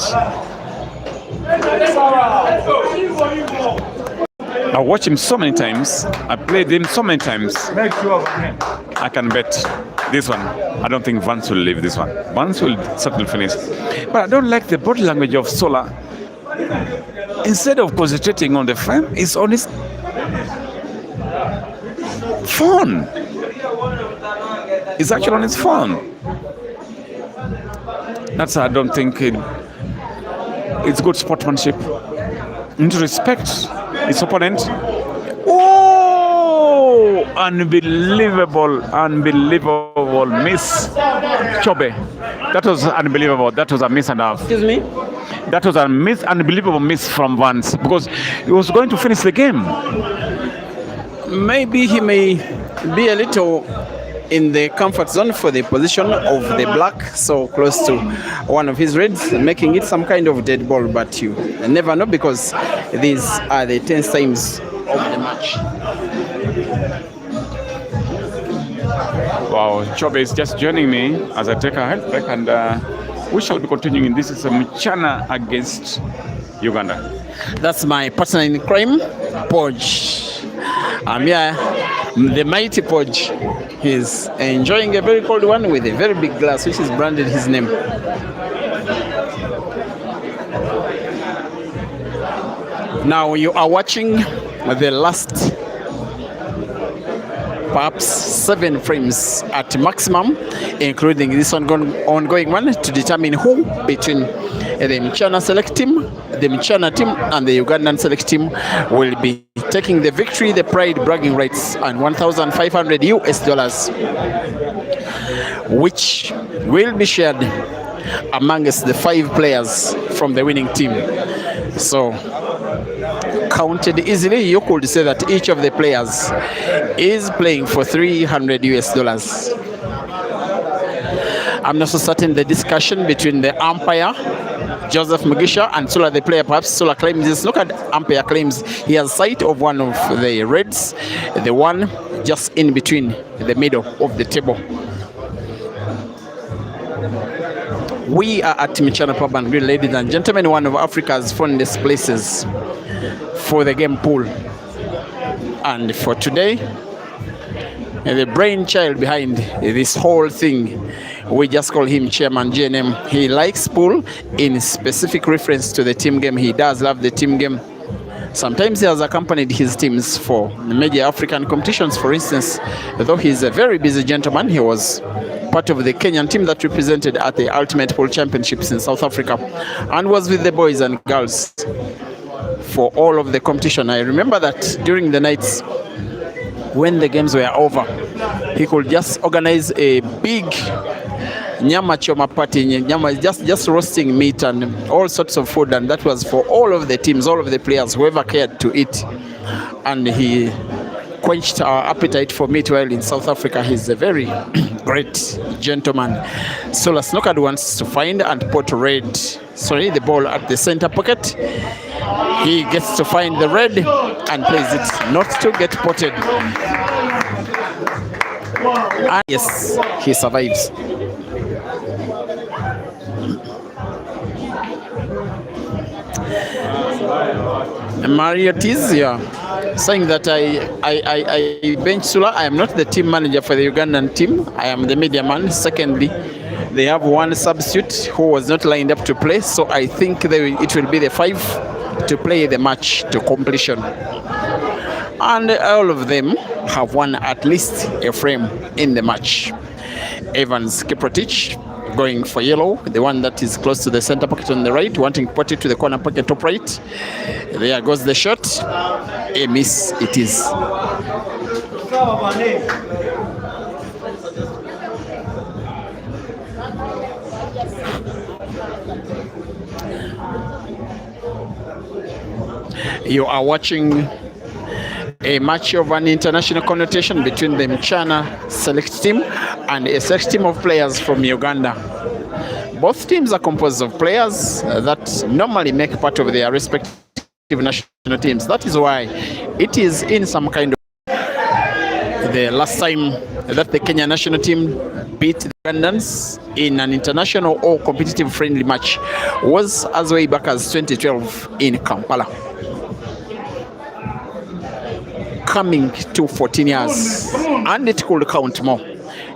I watched him so many times. I played him so many times. I can bet this one. I don't think Vance will leave this one. Vance will certainly finish. But I don't like the body language of Sola. Instead of concentrating on the frame, it's on his phone. It's actually on his phone. That's I don't think it's good sportsmanship. You need to respect his opponent. Oh, unbelievable miss. Chobe. That was unbelievable. That was a miss and a half. Excuse me? That was unbelievable miss from Vance because he was going to finish the game. Maybe he may be a little in the comfort zone for the position of the black, so close to one of his reds, making it some kind of dead ball, but you never know because these are the 10 times of the match. Wow, Chobe is just joining me as I take a health break, and we shall be continuing. This is MCHANA against Uganda. That's my partner in crime, Podge. I'm here, the mighty Podge. He's enjoying a very cold one with a very big glass, which is branded his name. Now you are watching the last perhaps 7 frames at maximum, including this ongoing one, to determine who between the MCHANA select team, the MCHANA team, and the Ugandan select team will be taking the victory, the pride, bragging rights, and $1,500 US, which will be shared amongst the 5 players from the winning team. So, counted easily, you could say that each of the players is playing for $300 US. I'm not so certain the discussion between the umpire, Joseph Mugisha, and Sula, the player. Perhaps Sula claims this. Look at umpire claims he has sight of one of the reds, the one just in between the middle of the table. We are at MCHANA Pub and Grill, ladies and gentlemen, one of Africa's fondest places for the game pool. And for today, the brainchild behind this whole thing, we just call him Chairman JNM. He likes pool in specific reference to the team game. He does love the team game. Sometimes he has accompanied his teams for major African competitions. For instance, though he's a very busy gentleman, he was part of the Kenyan team that represented at the Ultimate Pool Championships in South Africa and was with the boys and girls for all of the competition. I remember that during the nights when the games were over, he could just organize a big nyama choma party, nyama, just roasting meat and all sorts of food, and that was for all of the teams, all of the players, whoever cared to eat. And he quenched our appetite for meat while in South Africa. He's a very great gentleman. Sola Snooker wants to find and put the ball at the center pocket. He gets to find the red and plays it not to get potted. And yes, he survives. Mario Tizia saying that I bench Sula. I am not the team manager for the Ugandan team. I am the media man. Secondly, they have one substitute who was not lined up to play, so I think it will be the 5 to play the match to completion. And all of them have won at least a frame in the match. Evans Kiprotich going for yellow, the one that is close to the center pocket on the right, wanting to put it to the corner pocket top right. There goes the shot. A miss it is. You are watching a match of an international connotation between the MCHANA select team and a select team of players from Uganda. Both teams are composed of players that normally make part of their respective national teams. That is why it is in some kind of the last time that the Kenya national team beat the Ugandans in an international or competitive friendly match was as way back as 2012 in Kampala. Coming to 14 years, and it could count more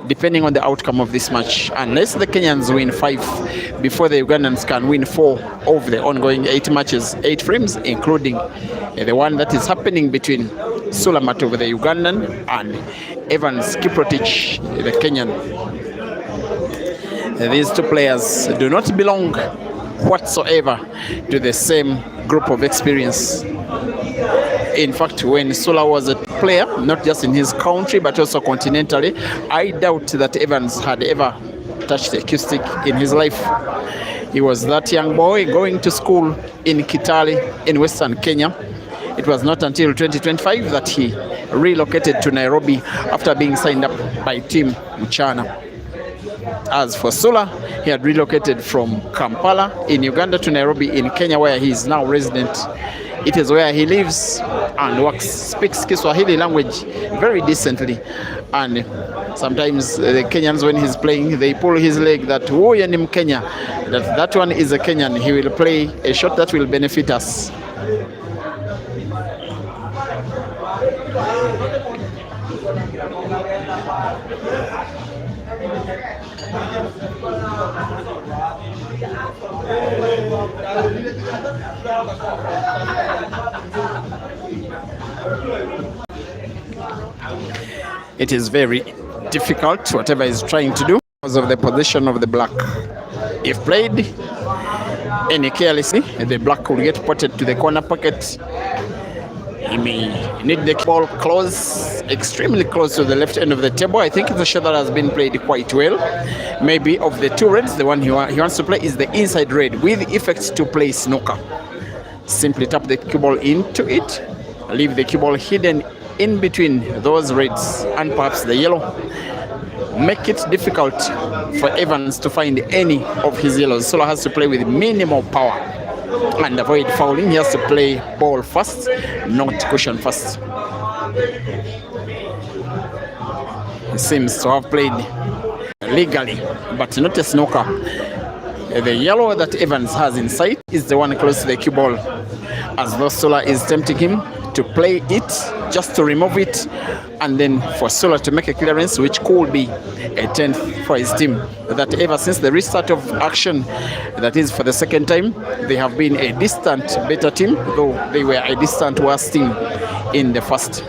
depending on the outcome of this match. Unless the Kenyans win 5 before the Ugandans can win 4 of the ongoing 8 matches, 8 frames, including the one that is happening between Sulamatov, the Ugandan, and Evans Kiprotich, the Kenyan. These 2 players do not belong whatsoever to the same group of experience. In fact, when Sula was a player, not just in his country but also continentally, I doubt that Evans had ever touched a cue stick in his life. He was that young boy going to school in Kitale in Western Kenya. It was not until 2025 that he relocated to Nairobi after being signed up by Team MCHANA. As for Sula, he had relocated from Kampala in Uganda to Nairobi in Kenya, where he is now resident. It is where he lives and works, speaks Kiswahili language very decently. And sometimes the Kenyans, when he's playing, they pull his leg that huyo ni Mkenya, that one is a Kenyan. He will play a shot that will benefit us. It is very difficult, whatever he's trying to do, because of the position of the black. If played any carelessly, the black will get potted to the corner pocket. He may need the ball close, extremely close to the left end of the table. I think it's a shot that has been played quite well. Maybe of the 2 reds, the one he wants to play is the inside red with effect to play snooker. Simply tap the cue ball into it, leave the cue ball hidden in between those reds and perhaps the yellow. Make it difficult for Evans to find any of his yellows. Sula has to play with minimal power and avoid fouling. He has to play ball first, not cushion first. He seems to have played legally, but not a snooker. The yellow that Evans has in sight is the one close to the cue ball, as though Sula is tempting him to play it just to remove it, and then for Sula to make a clearance, which could be a 10th for his team. That ever since the restart of action, that is for the second time, they have been a distant better team, though they were a distant worse team in the first.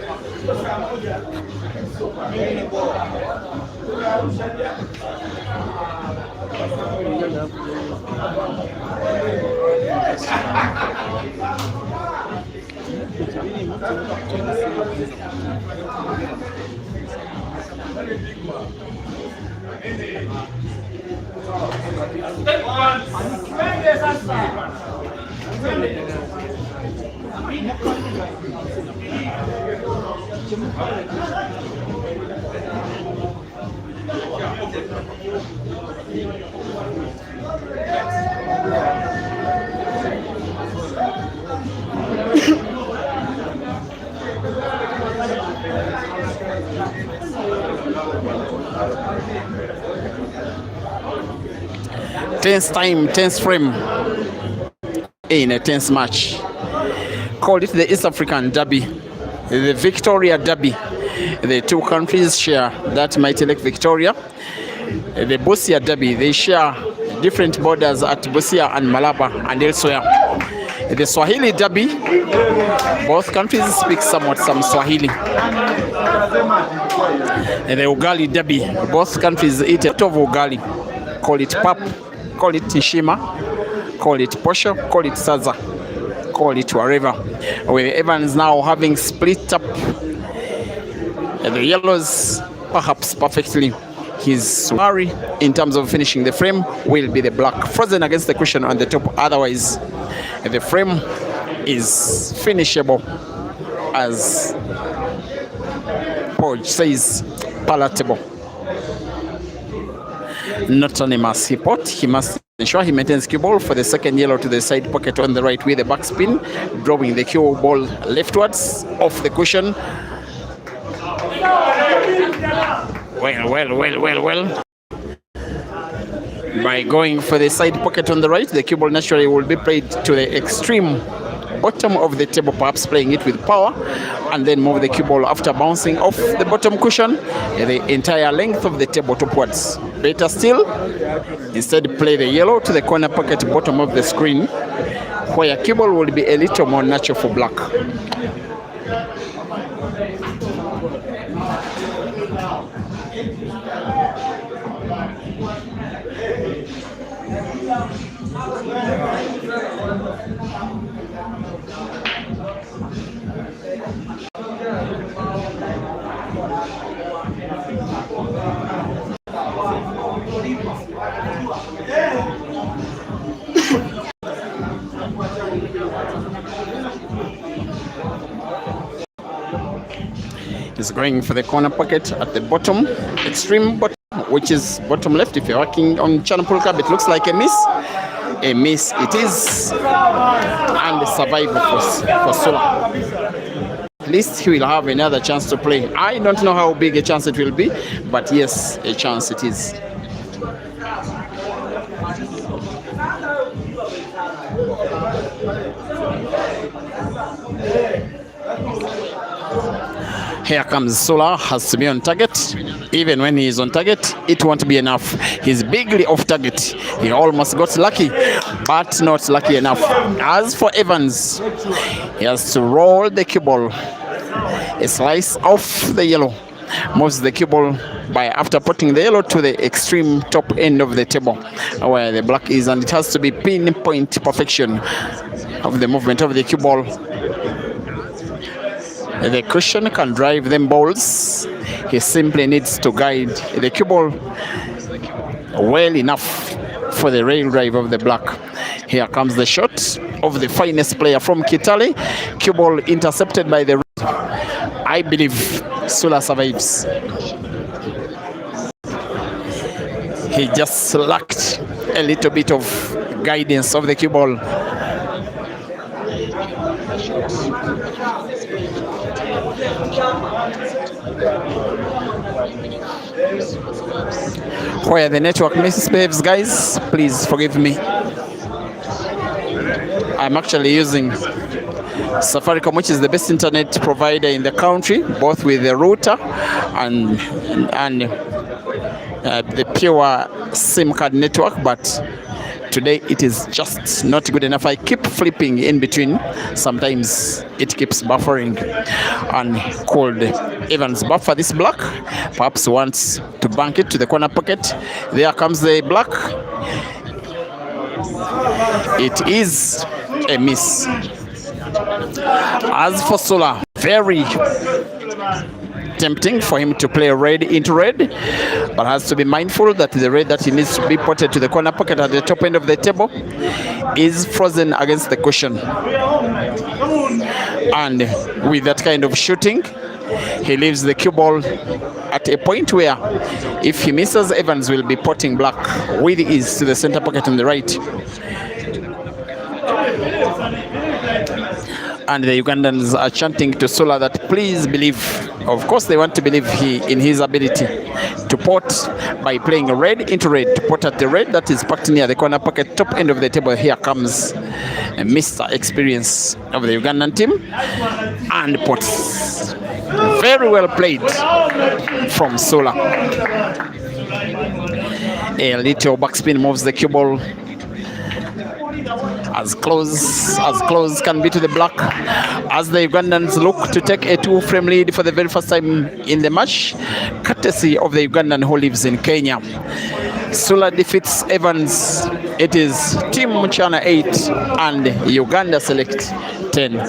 Tense time, tense frame in a tense match. Called it the East African Derby, the Victoria Derby. The 2 countries share that mighty Lake Victoria. The Busia Derby, they share different borders at Busia and Malaba and elsewhere. The Swahili Derby, both countries speak somewhat some Swahili. The Ugali Derby, both countries eat a lot of ugali. Call it pap, call it tishima, call it posho, call it saza, call it whatever. With Evans now having split up the yellows perhaps perfectly, his worry in terms of finishing the frame will be the black frozen against the cushion on the top. Otherwise, the frame is finishable, as Podge says, palatable. Not only must he pot, he must ensure he maintains cue ball for the second yellow to the side pocket on the right with the backspin, drawing the cue ball leftwards off the cushion. Well. By going for the side pocket on the right, the cue ball naturally will be played to the extreme bottom of the table, perhaps playing it with power, and then move the cue ball after bouncing off the bottom cushion the entire length of the table upwards. Better still, instead play the yellow to the corner pocket bottom of the screen, where cue ball will be a little more natural for black. Is going for the corner pocket at the bottom, extreme bottom, which is bottom left. If you're working on channel pool club, it looks like a miss. A miss it is, and the survival for Sola. At least he will have another chance to play. I don't know how big a chance it will be, but yes, a chance it is. Here comes Sola, has to be on target. Even when he is on target, it won't be enough. He's bigly off target. He almost got lucky, but not lucky enough. As for Evans, he has to roll the cue ball. A slice off the yellow. Moves the cue ball by after putting the yellow to the extreme top end of the table where the black is, and it has to be pinpoint perfection of the movement of the cue ball. The cushion can drive them balls. He simply needs to guide the cue ball well enough for the rail drive of the black. Here comes the shot of the finest player from Kitale. Cue ball intercepted by the red. I believe Sola survives. He just lacked a little bit of guidance of the cue ball. Where the network misbehaves, guys, please forgive me. I'm actually using Safaricom, which is the best internet provider in the country, both with the router and the pure SIM card network, but today it is just not good enough. I keep flipping in between. Sometimes it keeps buffering, and could Evans buffer this black? Perhaps wants to bank it to the corner pocket. There comes the black. It is a miss. As for Sola, very tempting for him to play red into red, but has to be mindful that the red that he needs to be potted to the corner pocket at the top end of the table is frozen against the cushion. And with that kind of shooting, he leaves the cue ball at a point where if he misses, Evans will be potting black with ease to the center pocket on the right. And the Ugandans are chanting to Sola that please believe. Of course, they want to believe in his ability to pot by playing red into red, to pot at the red that is packed near the corner pocket top end of the table. Here comes Mr. Experience of the Ugandan team and pots. Very well played from Sola. A little backspin moves the cue ball as close can be to the black, as the Ugandans look to take a 2-frame lead for the very first time in the match, courtesy of the Ugandan who lives in Kenya. Sola defeats Evans. It is Team MCHANA 8 and Uganda Select 10.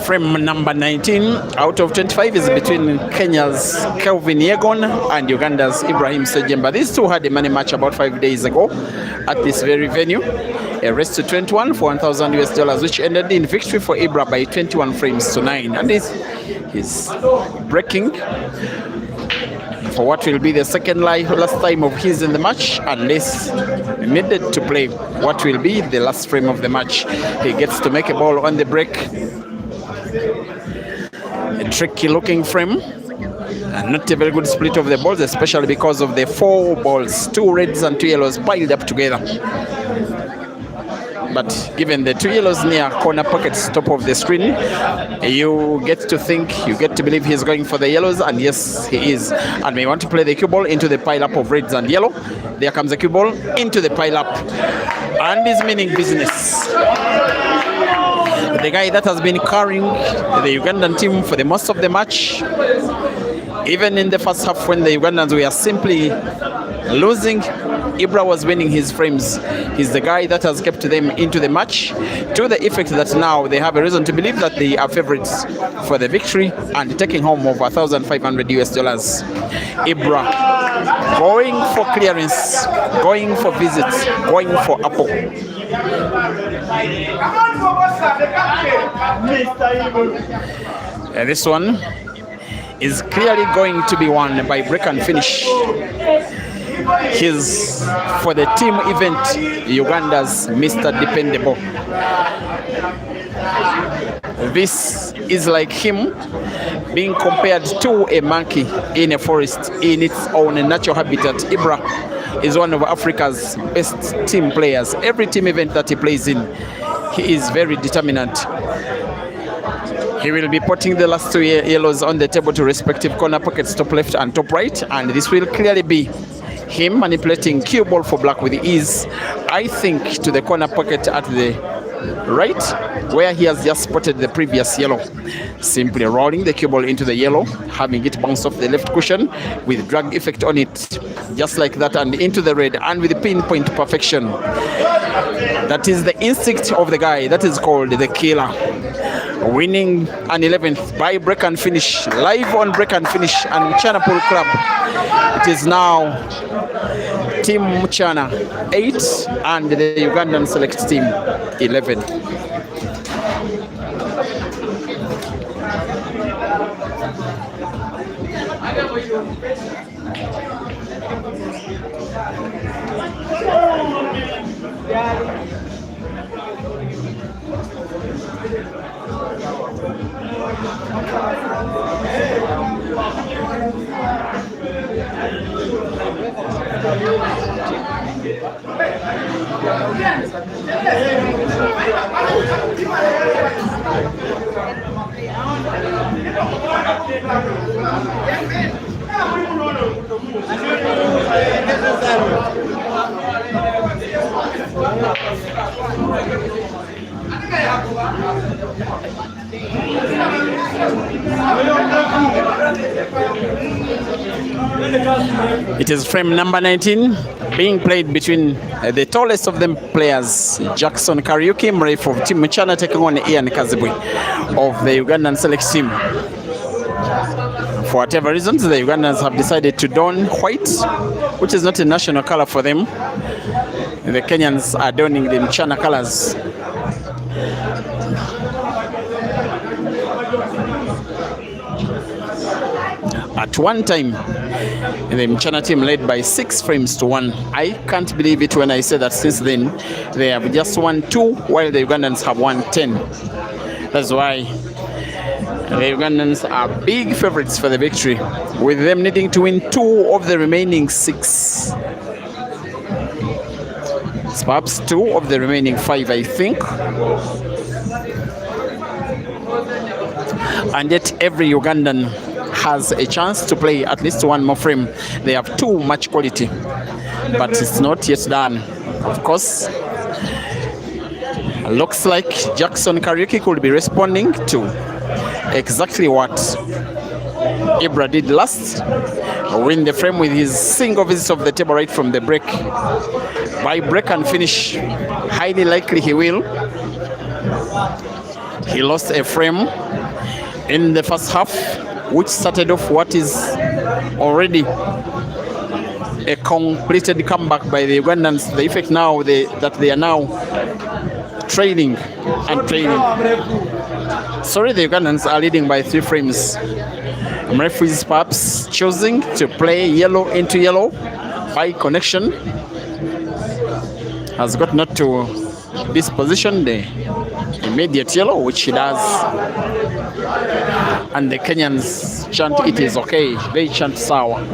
Frame number 19 out of 25 is between Kenya's Kelvin Yegon and Uganda's Ibrahim Simba. These two had a money match about 5 days ago at this very venue. A race to 21 for $1,000, which ended in victory for Ibra by 21 frames to 9. And he's breaking for what will be the second last time of his in the match, unless needed to play what will be the last frame of the match. He gets to make a ball on the break. A tricky looking frame, and not a very good split of the balls, especially because of the 4 balls, 2 reds and 2 yellows piled up together. But given the 2 yellows near corner pockets top of the screen, you get to think, you get to believe he's going for the yellows, and yes, he is. And may want to play the cue ball into the pile up of reds and yellow. There comes the cue ball into the pile up, and is meaning business. The guy that has been carrying the Ugandan team for the most of the match, even in the first half when the Ugandans were simply losing, Ibra was winning his frames. He's the guy that has kept them into the match, to the effect that now they have a reason to believe that they are favorites for the victory and taking home over $1,500. Ibra going for clearance, going for visits, going for apple. This one is clearly going to be won by break and finish. He's for the team event, Uganda's Mr. Dependable. This is like him being compared to a monkey in a forest in its own natural habitat. Ibra is one of Africa's best team players. Every team event that he plays in, he is very determinant. He will be putting the last 2 yellows on the table to respective corner pockets, top left and top right, and this will clearly be him manipulating cue ball for black with ease, I think, to the corner pocket at the right, where he has just spotted the previous yellow. Simply rolling the cue ball into the yellow, having it bounce off the left cushion with drag effect on it, just like that, and into the red, and with pinpoint perfection. That is the instinct of the guy that is called the killer. Winning an 11th by break and finish, live on break and finish and MCHANA Pool Club. It is now Team MCHANA 8 and the Ugandan Select Team 11. It is frame number 19 being played between the tallest of them players, Jackson Karaoke, Mrefu of Team MCHANA, taking on Ian Kazibwe of the Ugandan Select Team. For whatever reasons, the Ugandans have decided to don white, which is not a national color for them. The Kenyans are donning the MCHANA colors. At one time, the MCHANA team led by 6 frames to 1. I can't believe it when I say that since then they have just won 2, while the Ugandans have won 10. That's why the Ugandans are big favorites for the victory, with them needing to win 2 of the remaining 6. It's perhaps 2 of the remaining 5, I think. And yet every Ugandan has a chance to play at least 1 more frame. They have too much quality, but it's not yet done. Of course, Looks like Jackson Karaoke could be responding to exactly what Ibra did last. Win the frame with his single visit of the table right from the break. By break and finish, highly likely he will. He lost a frame in the first half, which started off what is already a completed comeback by the Ugandans. The effect now that they are now trailing and trailing. Sorry, the Ugandans are leading by 3 frames. Referees perhaps choosing to play yellow into yellow by connection. Has got not to disposition the immediate yellow, which he does. And the Kenyans chant it is okay. They chant sawa.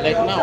Like now.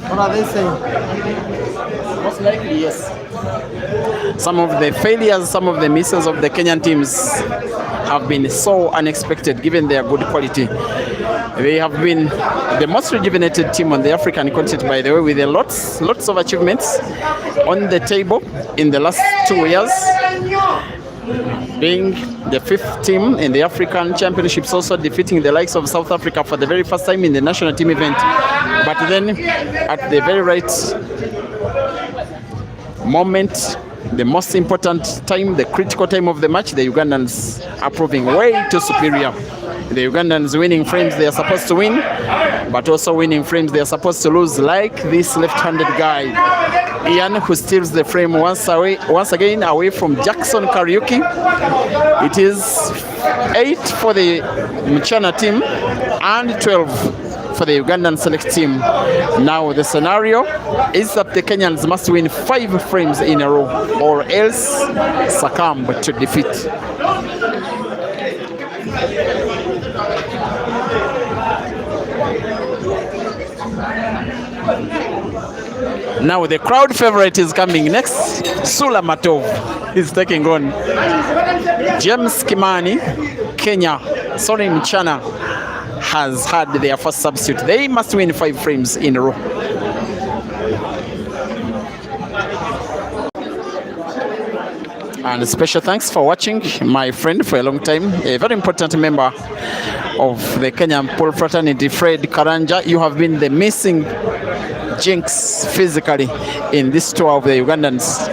What are they saying? Most likely, yes. Some of the failures, some of the misses of the Kenyan teams have been so unexpected given their good quality. They have been the most rejuvenated team on the African continent, by the way, with lots of achievements on the table in the last 2 years. Being the 5th team in the African Championships, also defeating the likes of South Africa for the very first time in the national team event. But then at the very right moment, the most important time, the critical time of the match, the Ugandans are proving way too superior. The Ugandans winning frames they are supposed to win, but also winning frames they are supposed to lose, like this left-handed guy, Ian, who steals the frame once again away from Jackson Karaoke. It is 8 for the MCHANA team and 12 for the Ugandan select team. Now the scenario is that the Kenyans must win 5 frames in a row or else succumb to defeat. Now the crowd favorite is coming next. Sula Matov is taking on James Kimani. MCHANA has had their first substitute. They must win 5 frames in a row. And special thanks for watching, my friend for a long time, a very important member of the Kenyan pool fraternity, Fred Karanja. You have been the missing jinx physically in this tour of the Ugandans.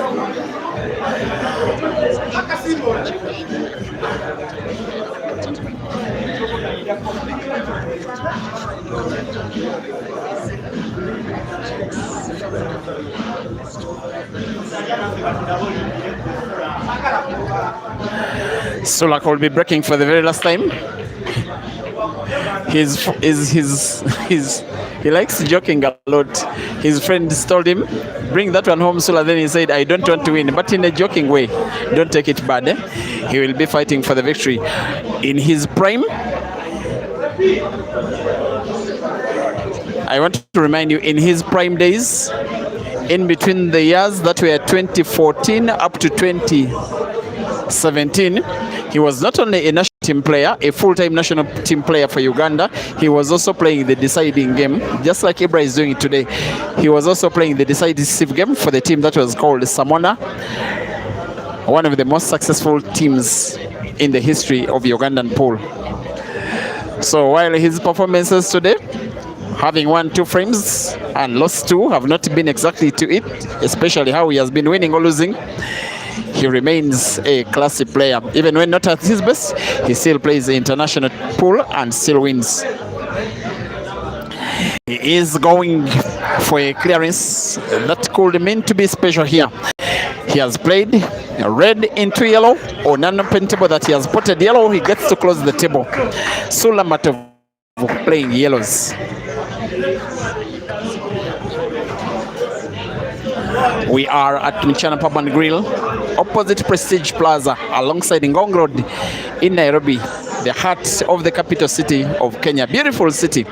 Sulak will be breaking for the very last time. He likes joking a lot. His friends told him, bring that one home, Sula. Then he said, I don't want to win, but in a joking way. Don't take it bad. He will be fighting for the victory. In his prime, I want to remind you, in his prime days, in between the years that were 2014 up to 2017, he was not only a national team player, a full-time national team player for Uganda, he was also playing the deciding game, just like Ibrahim is doing it today. He was also playing the decisive game for the team that was called Samona, one of the most successful teams in the history of Ugandan pool. So while his performances today, having won 2 frames and lost 2, have not been exactly to it, especially how he has been winning or losing, he remains a classy player. Even when not at his best, he still plays the international pool and still wins. He is going for a clearance that could mean to be special here. He has played red into yellow, on an open table that he has potted yellow, he gets to close the table. Sula Matov playing yellows. We are at MCHANA Pub and Grill, opposite Prestige Plaza, alongside Ngong Road in Nairobi, the heart of the capital city of Kenya. Beautiful city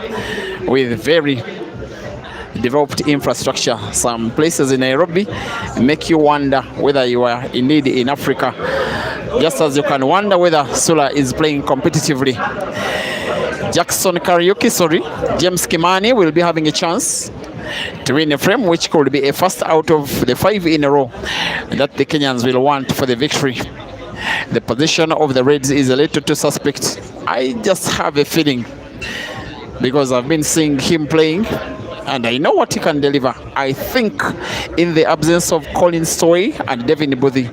with very developed infrastructure. Some places in Nairobi make you wonder whether you are indeed in Africa, just as you can wonder whether Sula is playing competitively. James Kimani will be having a chance to win a frame, which could be a first out of the 5 in a row that the Kenyans will want for the victory. The position of the Reds is a little too suspect. I just have a feeling, because I've been seeing him playing and I know what he can deliver. I think in the absence of Colin Stoy and Devin Budhi,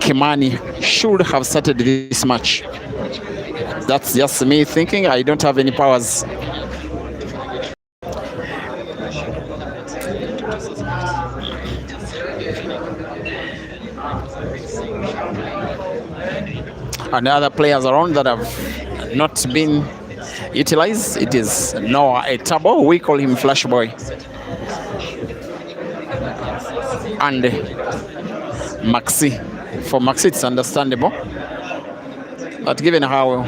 Kimani should have started this match. That's just me thinking. I don't have any powers. And the other players around that have not been utilized, it is Noah Etabo, we call him Flash Boy, and Maxi. For Maxi it's understandable, but given how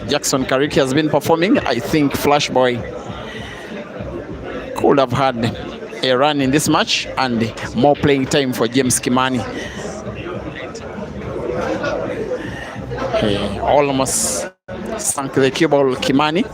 Jackson Karaoke has been performing, I think Flash Boy could have had a run in this match and more playing time for James Kimani. He almost sunk the cue ball, Kimani.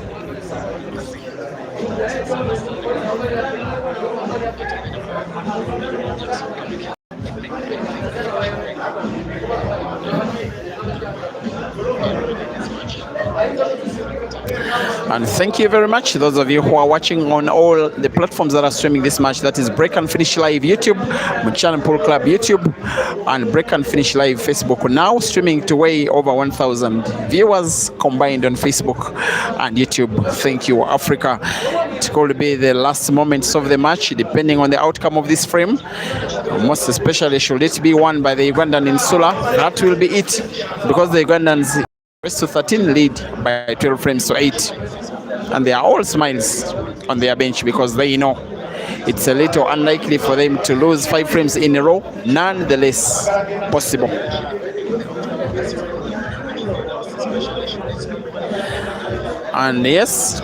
And thank you very much, those of you who are watching on all the platforms that are streaming this match. That is Break and Finish Live YouTube, MCHANA Pool Club YouTube, and Break and Finish Live Facebook. Now streaming to way over 1,000 viewers combined on Facebook and YouTube. Thank you, Africa. It could be the last moments of the match, depending on the outcome of this frame. Most especially, should it be won by the Ugandan in Sula, that will be it, because the Ugandans to 13 lead by 12 frames to 8, and they are all smiles on their bench because they know it's a little unlikely for them to lose 5 frames in a row. Nonetheless possible. And yes,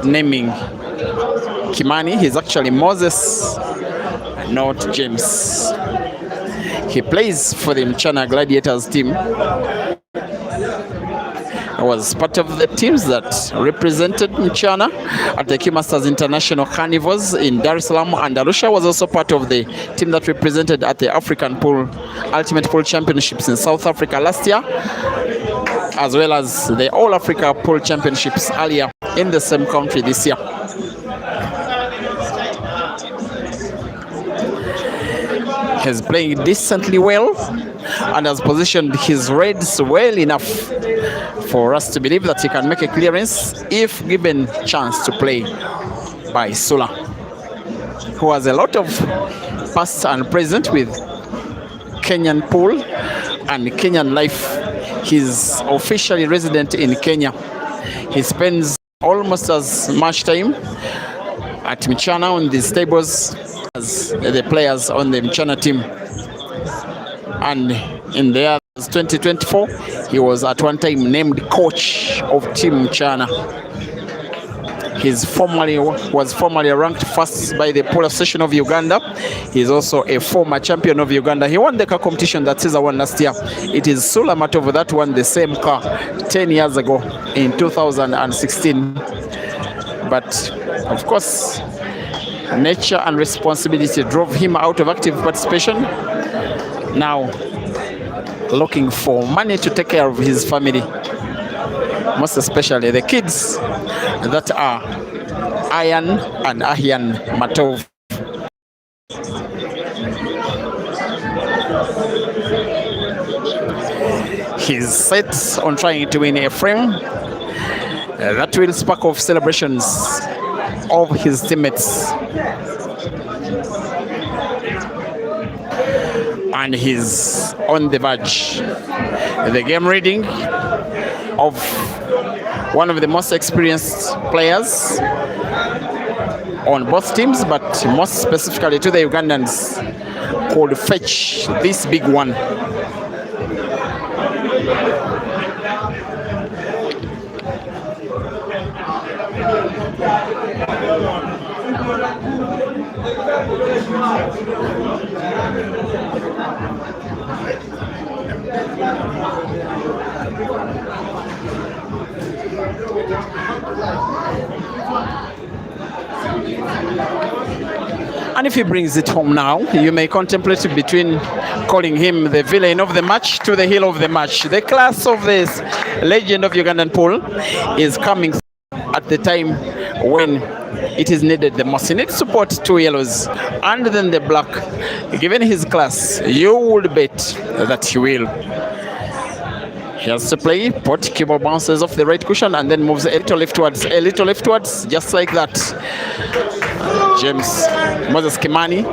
naming Kimani, he's actually Moses, not James. He plays for the MCHANA Gladiators team. He was part of the teams that represented MCHANA at the Keymasters International Carnivals in Dar es Salaam, and Arusha was also part of the team that represented at the African Pool Ultimate Pool Championships in South Africa last year, as well as the All Africa Pool Championships earlier in the same country this year. He's playing decently well and has positioned his Reds well enough for us to believe that he can make a clearance if given chance to play by Sula, who has a lot of past and present with Kenyan pool and Kenyan life. He's officially resident in Kenya. He spends almost as much time at MCHANA on these tables as the players on the MCHANA team. And in the year 2024, he was at one time named coach of Team MCHANA. He was formerly ranked first by the Pool Association of Uganda. He is also a former champion of Uganda. He won the car competition that Caesar won last year. It is Sula Matov that won the same car 10 years ago in 2016. But of course, nature and responsibility drove him out of active participation. Now looking for money to take care of his family, most especially the kids that are Ayan and Ahian Matov. He's set on trying to win a frame. That will spark off celebrations of his teammates. And he's on the verge. The game reading of one of the most experienced players on both teams, but most specifically to the Ugandans, could fetch this big one. And if he brings it home now, you may contemplate between calling him the villain of the match to the hero of the match. The class of this legend of Ugandan pool is coming at the time when it is needed the most. He needs support, 2 yellows and then the black. Given his class, you would bet that he will. He has to play, pot, cable bounces off the right cushion and then moves a little leftwards, just like that. James Moses Kimani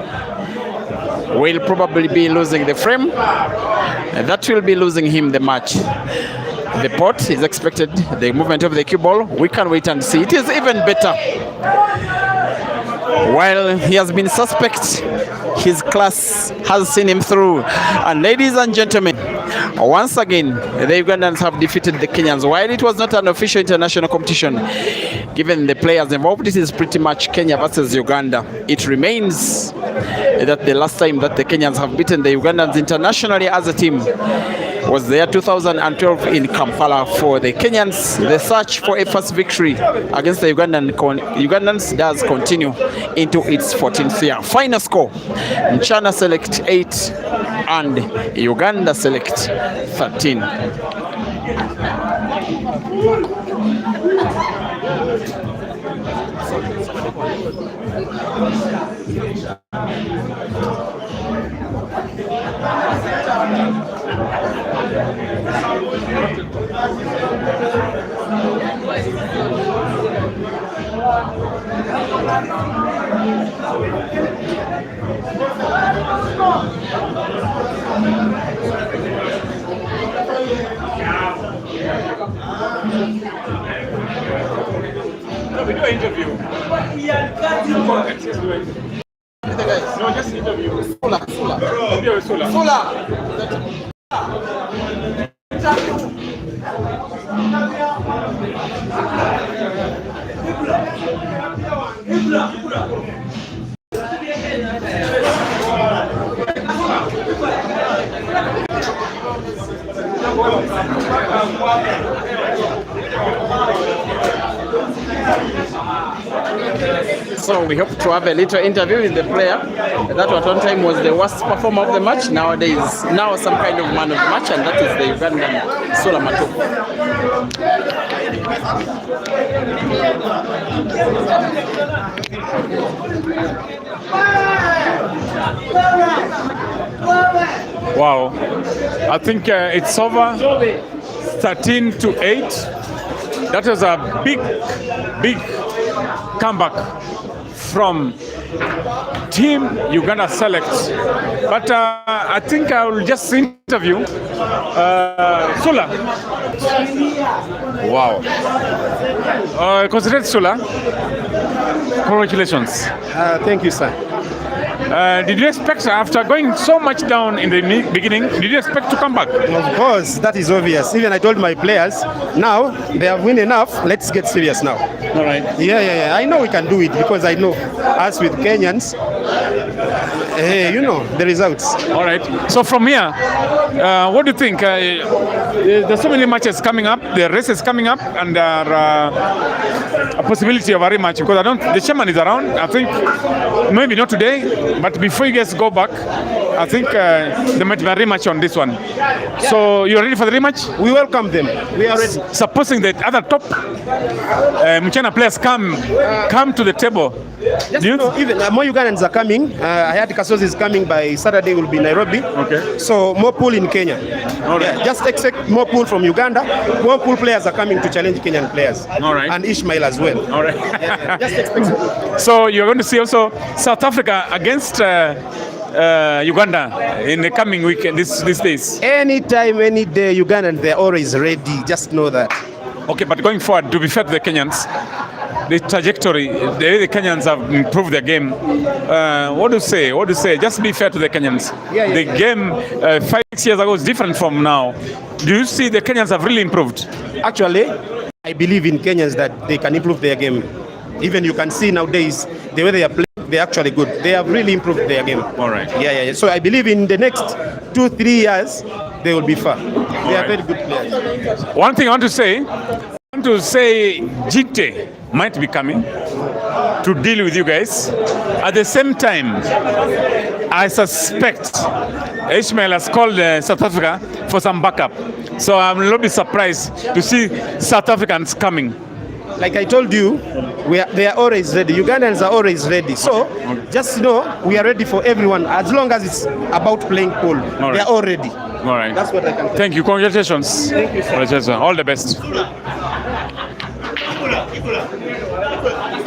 will probably be losing the frame. That will be losing him the match. The pot is expected, the movement of the cue ball, we can wait and see. It is even better. While he has been suspect, his class has seen him through. And ladies and gentlemen, once again, the Ugandans have defeated the Kenyans. While it was not an official international competition, given the players involved, this is pretty much Kenya versus Uganda. It remains that the last time that the Kenyans have beaten the Ugandans internationally as a team was the year 2012 in Kampala. For the Kenyans, the search for a first victory against the Ugandans does continue into its 14th year. Final score, MCHANA select 8 and Uganda select 13. Video interview. No, just interview. Sula. So we hope to have a little interview with the player that at one time was the worst performer of the match, nowadays now some kind of man of the match, and that is the Ugandan Sula Mato. Wow, I think it's over 13-8. That was a big comeback from Team Uganda Select. But I think I will just interview Sula. Wow. Consider Sula. Congratulations. Thank you, sir. Did you expect, after going so much down in the beginning, did you expect to come back? Of course, that is obvious. Even I told my players, now they have won enough, let's get serious now. All right. Yeah. I know we can do it because I know us with Kenyans, you know, the results. All right. So from here, what do you think? There's so many matches coming up, the race is coming up, and a possibility of a rematch because the chairman is around. I think maybe not today, but before you guys go back, I think there might be a rematch on this one. So you're ready for the rematch? We welcome them. We are ready. Supposing that other top MCHANA players come to the table. Just even more Ugandans are coming. I heard Kasozi is coming by Saturday. Will be Nairobi. Okay. So more pool in Kenya. All right. Yeah, just expect more pool from Uganda. More pool players are coming to challenge Kenyan players. All right. And Ishmael as well. All right. Just expect. So you're going to see also South Africa against Uganda in the coming weekend, these days. Anytime, any day, Ugandans, they're always ready. Just know that. Okay, but going forward, to be fair to the Kenyans, the trajectory, the way the Kenyans have improved their game. What do you say? What do you say? Just be fair to the Kenyans. Yeah. The game 5-6 years ago was different from now. Do you see the Kenyans have really improved? Actually, I believe in Kenyans that they can improve their game. Even you can see nowadays the way they are playing, they're actually good. They have really improved their game. All right. Yeah. So I believe in the next 2-3 years they will be far. They are very good players. One thing I want to say Jite might be coming to deal with you guys. At the same time, I suspect Ishmael has called South Africa for some backup. So I'm a little bit surprised to see South Africans coming. Like I told you, they are always ready. Ugandans are always ready. So just know we are ready for everyone as long as it's about playing pool. Right. They are all ready. All right. That's what I can say. Thank you. Congratulations. Thank you, sir. All the best.